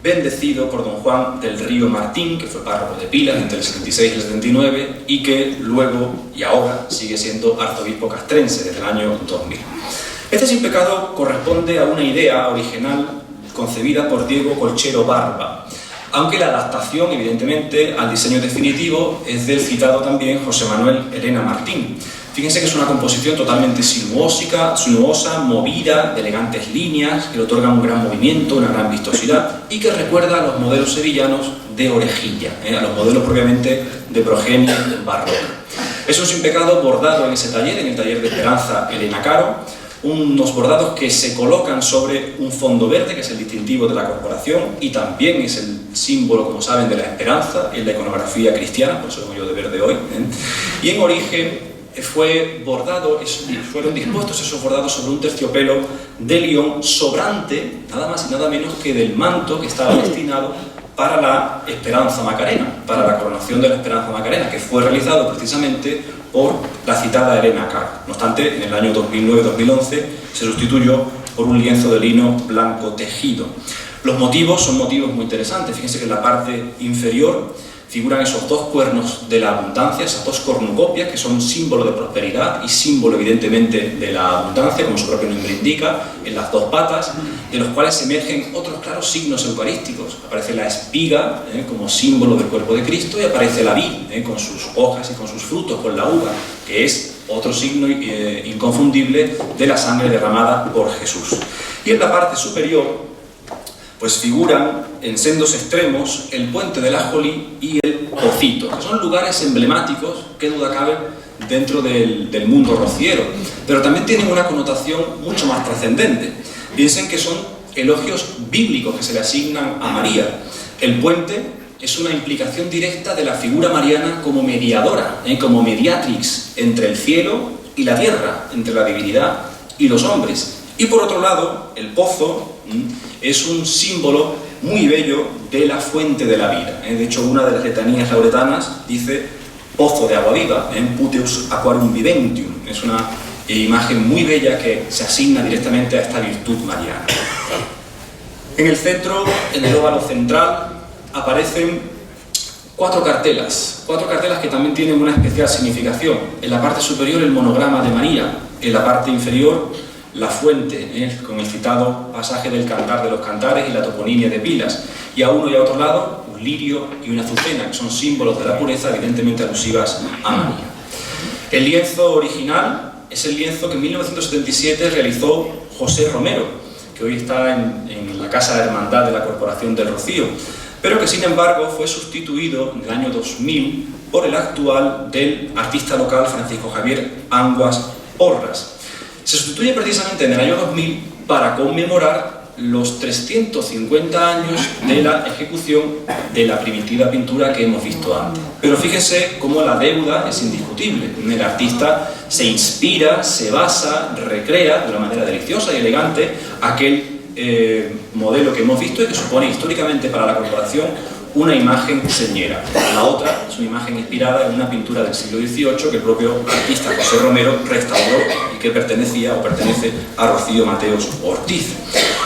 bendecido por don Juan del Río Martín, que fue párroco de Pilas entre el 76 y el 79, y que luego y ahora sigue siendo arzobispo castrense desde el año 2000. Este Sin Pecado corresponde a una idea original concebida por Diego Colchero Barba, aunque la adaptación, evidentemente, al diseño definitivo es del citado también José Manuel Elena Martín. Fíjense que es una composición totalmente sinuosa, movida, de elegantes líneas, que le otorgan un gran movimiento, una gran vistosidad, y que recuerda a los modelos sevillanos de Orejilla, a los modelos propiamente de progenie barroca. Es un Sin Pecado bordado en ese taller, en el taller de Esperanza Elena Caro, unos bordados que se colocan sobre un fondo verde, que es el distintivo de la corporación, y también es el símbolo, como saben, de la esperanza en la iconografía cristiana, por eso lo yo de verde hoy. Y en origen fueron dispuestos esos bordados sobre un terciopelo de León sobrante, nada más y nada menos que del manto que estaba destinado para la Esperanza Macarena, para la coronación de la Esperanza Macarena, que fue realizado precisamente por la citada Elena Caro. No obstante, en el año 2009-2011 se sustituyó por un lienzo de lino blanco tejido. Los motivos son motivos muy interesantes. Fíjense que en la parte inferior figuran esos dos cuernos de la abundancia, esas dos cornucopias, que son símbolo de prosperidad y símbolo, evidentemente, de la abundancia, como su propio nombre indica, en las dos patas, de los cuales emergen otros claros signos eucarísticos. Aparece la espiga, como símbolo del cuerpo de Cristo, y aparece la vid, con sus hojas y con sus frutos, con la uva, que es otro signo inconfundible de la sangre derramada por Jesús. Y en la parte superior, pues figuran en sendos extremos el puente del Ajolí y el Pocito, que son lugares emblemáticos, qué duda cabe, dentro del mundo rociero, pero también tienen una connotación mucho más trascendente. Piensen que son elogios bíblicos que se le asignan a María. El puente es una implicación directa de la figura mariana como mediadora, como mediatrix entre el cielo y la tierra, entre la divinidad y los hombres. Y por otro lado, el pozo es un símbolo muy bello de la fuente de la vida. De hecho, una de las letanías lauretanas dice pozo de agua viva, puteus aquarum viventium. Es una imagen muy bella que se asigna directamente a esta virtud mariana. En el centro, en el óvalo central, aparecen cuatro cartelas que también tienen una especial significación. En la parte superior, el monograma de María; en la parte inferior, la fuente, con el citado pasaje del Cantar de los Cantares y la toponimia de Pilas, y a uno y a otro lado un lirio y una azucena, que son símbolos de la pureza, evidentemente alusivas a María. El lienzo original es el lienzo que en 1977 realizó José Romero, que hoy está en la Casa de Hermandad de la Corporación del Rocío, pero que sin embargo fue sustituido en el año 2000 por el actual del artista local Francisco Javier Anguas Porras. Se sustituye precisamente en el año 2000 para conmemorar los 350 años de la ejecución de la primitiva pintura que hemos visto antes. Pero fíjense cómo la deuda es indiscutible. El artista se inspira, se basa, recrea de una manera deliciosa y elegante aquel modelo que hemos visto y que supone históricamente para la corporación una imagen señera. La otra es una imagen inspirada en una pintura del siglo XVIII que el propio artista José Romero restauró y que pertenece a Rocío Mateos Ortiz.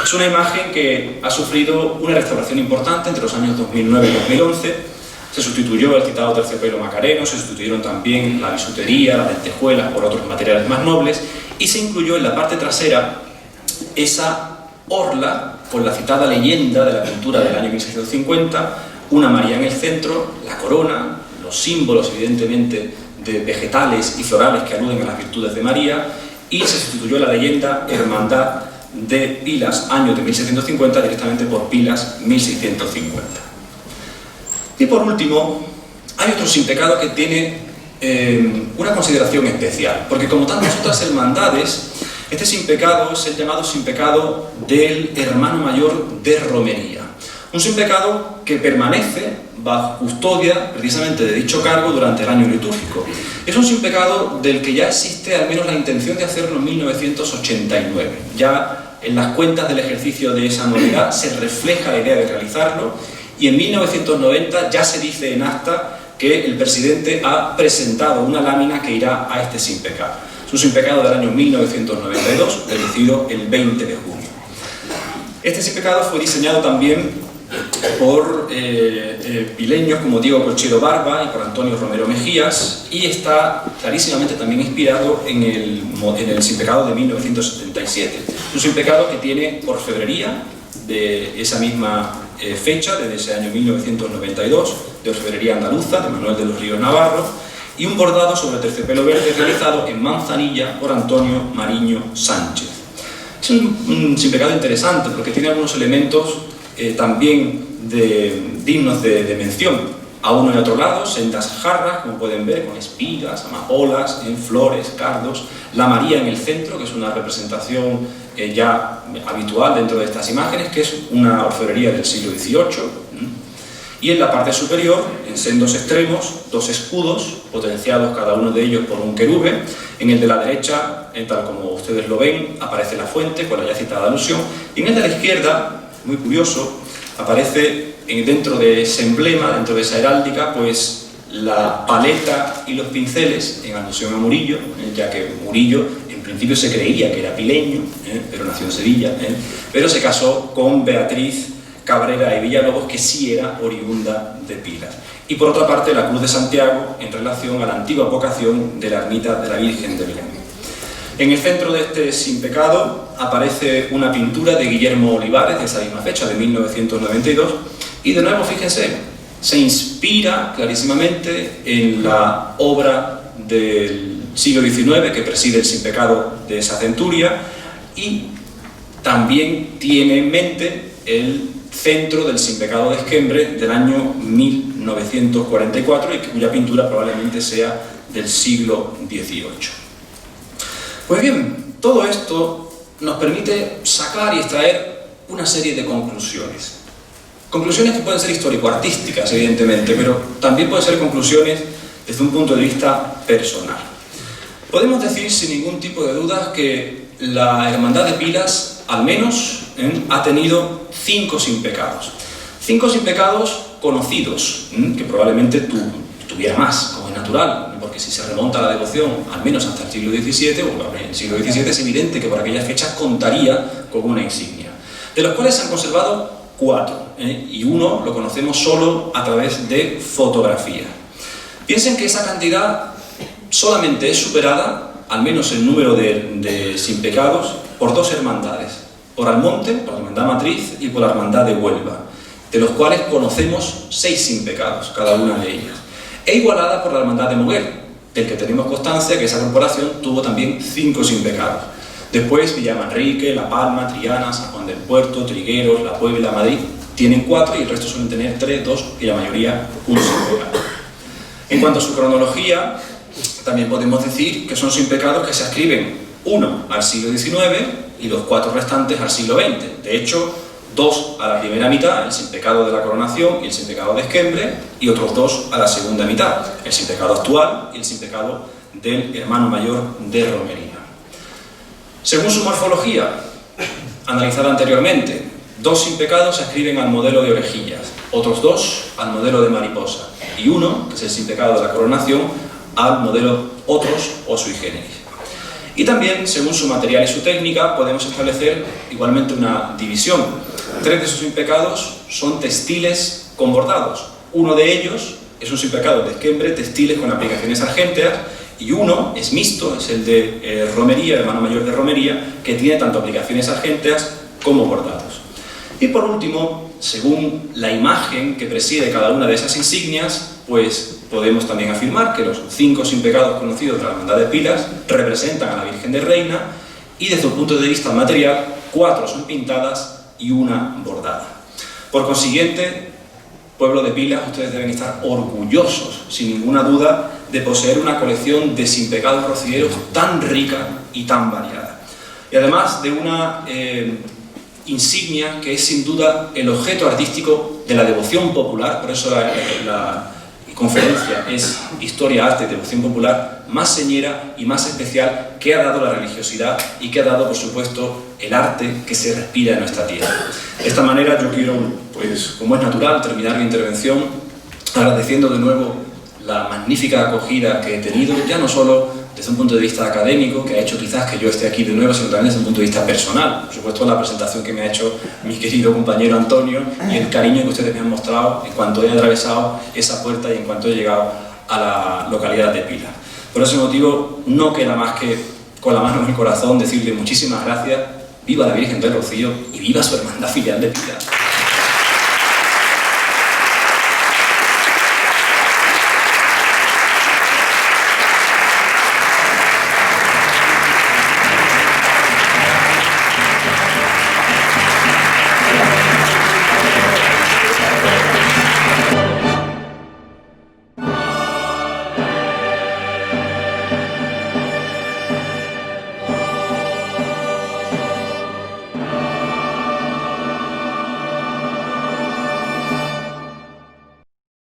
Es una imagen que ha sufrido una restauración importante entre los años 2009 y 2011. Se sustituyó el citado terciopelo macareno, se sustituyeron también la bisutería, las lentejuelas por otros materiales más nobles y se incluyó en la parte trasera esa orla con la citada leyenda de la pintura del año 1650, una María en el centro, la corona, los símbolos evidentemente de vegetales y florales que aluden a las virtudes de María, y se sustituyó la leyenda Hermandad de Pilas, año de 1650, directamente por Pilas 1650. Y por último, hay otro sin pecado que tiene una consideración especial, porque como tantas otras hermandades, este sin pecado es el llamado sin pecado del hermano mayor de romería. Un sin pecado que permanece bajo custodia precisamente de dicho cargo durante el año litúrgico. Es un sin pecado del que ya existe al menos la intención de hacerlo en 1989. Ya en las cuentas del ejercicio de esa anualidad se refleja la idea de realizarlo y en 1990 ya se dice en acta que el presidente ha presentado una lámina que irá a este sin pecado. Es un sin pecado del año 1992, elegido el 20 de junio. Este sin pecado fue diseñado también por pileños como Diego Colchero Barba y por Antonio Romero Mejías, y está clarísimamente también inspirado en el sin pecado de 1977. Es un sin pecado que tiene orfebrería de esa misma fecha, desde ese año 1992, de orfebrería andaluza, de Manuel de los Ríos Navarro, y un bordado sobre terciopelo verde realizado en Manzanilla por Antonio Mariño Sánchez. Es un sin pecado interesante porque tiene algunos elementos también dignos de mención. A uno y a otro lado, sendas jarras, como pueden ver, con espigas, amapolas, flores, cardos. La María en el centro, que es una representación ya habitual dentro de estas imágenes, que es una orfebrería del siglo XVIII. Y en la parte superior, en sendos extremos, dos escudos, potenciados cada uno de ellos por un querube. En el de la derecha, tal como ustedes lo ven, aparece la fuente con la ya citada alusión. Y en el de la izquierda, muy curioso, aparece dentro de ese emblema, dentro de esa heráldica, pues la paleta y los pinceles, en alusión a Murillo, ya que Murillo en principio se creía que era pileño, pero nació en Sevilla, pero se casó con Beatriz Cabrera y Villalobos, que sí era oriunda de Pilas. Y por otra parte, la Cruz de Santiago, en relación a la antigua vocación de la ermita de la Virgen de Belén. En el centro de este sin pecado aparece una pintura de Guillermo Olivares, de esa misma fecha, de 1992, y de nuevo, fíjense, se inspira clarísimamente en la obra del siglo XIX que preside el sin pecado de esa centuria, y también tiene en mente el centro del sin pecado de Esquembre del año 1944 y cuya pintura probablemente sea del siglo XVIII. Pues bien, todo esto nos permite sacar y extraer una serie de conclusiones. Conclusiones que pueden ser histórico-artísticas, evidentemente, pero también pueden ser conclusiones desde un punto de vista personal. Podemos decir sin ningún tipo de dudas que la Hermandad de Pilas, al menos, ha tenido 5 sin pecados. 5 sin pecados conocidos, que probablemente tuviera más, como es natural, porque si se remonta a la devoción, al menos hasta el siglo XVII, o en el siglo XVII es evidente que por aquellas fechas contaría con una insignia, de los cuales se han conservado 4, y uno lo conocemos solo a través de fotografía. Piensen que esa cantidad solamente es superada, al menos el número de sin pecados, por 2 hermandades, por Almonte, por la Hermandad Matriz, y por la Hermandad de Huelva, de los cuales conocemos 6 sin pecados, cada una de ellas, e igualada por la Hermandad de Moguer, del que tenemos constancia que esa corporación tuvo también 5 sin pecados. Después Villamanrique, La Palma, Triana, San Juan del Puerto, Trigueros, La Puebla, Madrid, tienen 4 y el resto suelen tener 3, 2 y la mayoría 1 sin pecado. En cuanto a su cronología, también podemos decir que son sin pecados que se ascriben, uno al siglo XIX y los 4 restantes al siglo XX. De hecho, 2 a la primera mitad, el sin pecado de la coronación y el sin pecado de Esquembre, y otros 2 a la segunda mitad, el sin pecado actual y el sin pecado del hermano mayor de romería. Según su morfología, analizada anteriormente, 2 sin pecado se ascriben al modelo de Orejillas, otros 2 al modelo de Mariposa y 1, que es el sin pecado de la Coronación, al modelo Otros o Sui Generis. Y también, según su material y su técnica, podemos establecer igualmente una división. 3 de esos sin pecados son textiles con bordados. Uno de ellos es un sin pecado de esquembre, textiles con aplicaciones argénteas, y uno es mixto, es el de romería, hermano mayor de romería, que tiene tanto aplicaciones argénteas como bordados. Y por último, según la imagen que preside cada una de esas insignias, pues podemos también afirmar que los 5 sin pecados conocidos de la Hermandad de Pilas representan a la Virgen de Reina, y desde un punto de vista material, 4 son pintadas y 1 bordada. Por consiguiente, pueblo de Pilas, ustedes deben estar orgullosos, sin ninguna duda, de poseer una colección de sin pecados rocieros tan rica y tan variada. Y además de una insignia que es sin duda el objeto artístico de la devoción popular, por eso la conferencia es Historia, Arte y Devoción Popular, más señera y más especial que ha dado la religiosidad y que ha dado, por supuesto, el arte que se respira en nuestra tierra. De esta manera yo quiero, pues como es natural, terminar mi intervención agradeciendo de nuevo la magnífica acogida que he tenido, ya no solo desde un punto de vista académico, que ha hecho quizás que yo esté aquí de nuevo, sino también desde un punto de vista personal. Por supuesto, la presentación que me ha hecho mi querido compañero Antonio y el cariño que ustedes me han mostrado en cuanto he atravesado esa puerta y en cuanto he llegado a la localidad de Pilas. Por ese motivo, no queda más que, con la mano en el corazón, decirle muchísimas gracias, viva la Virgen del Rocío y viva su hermandad filial de Pilas.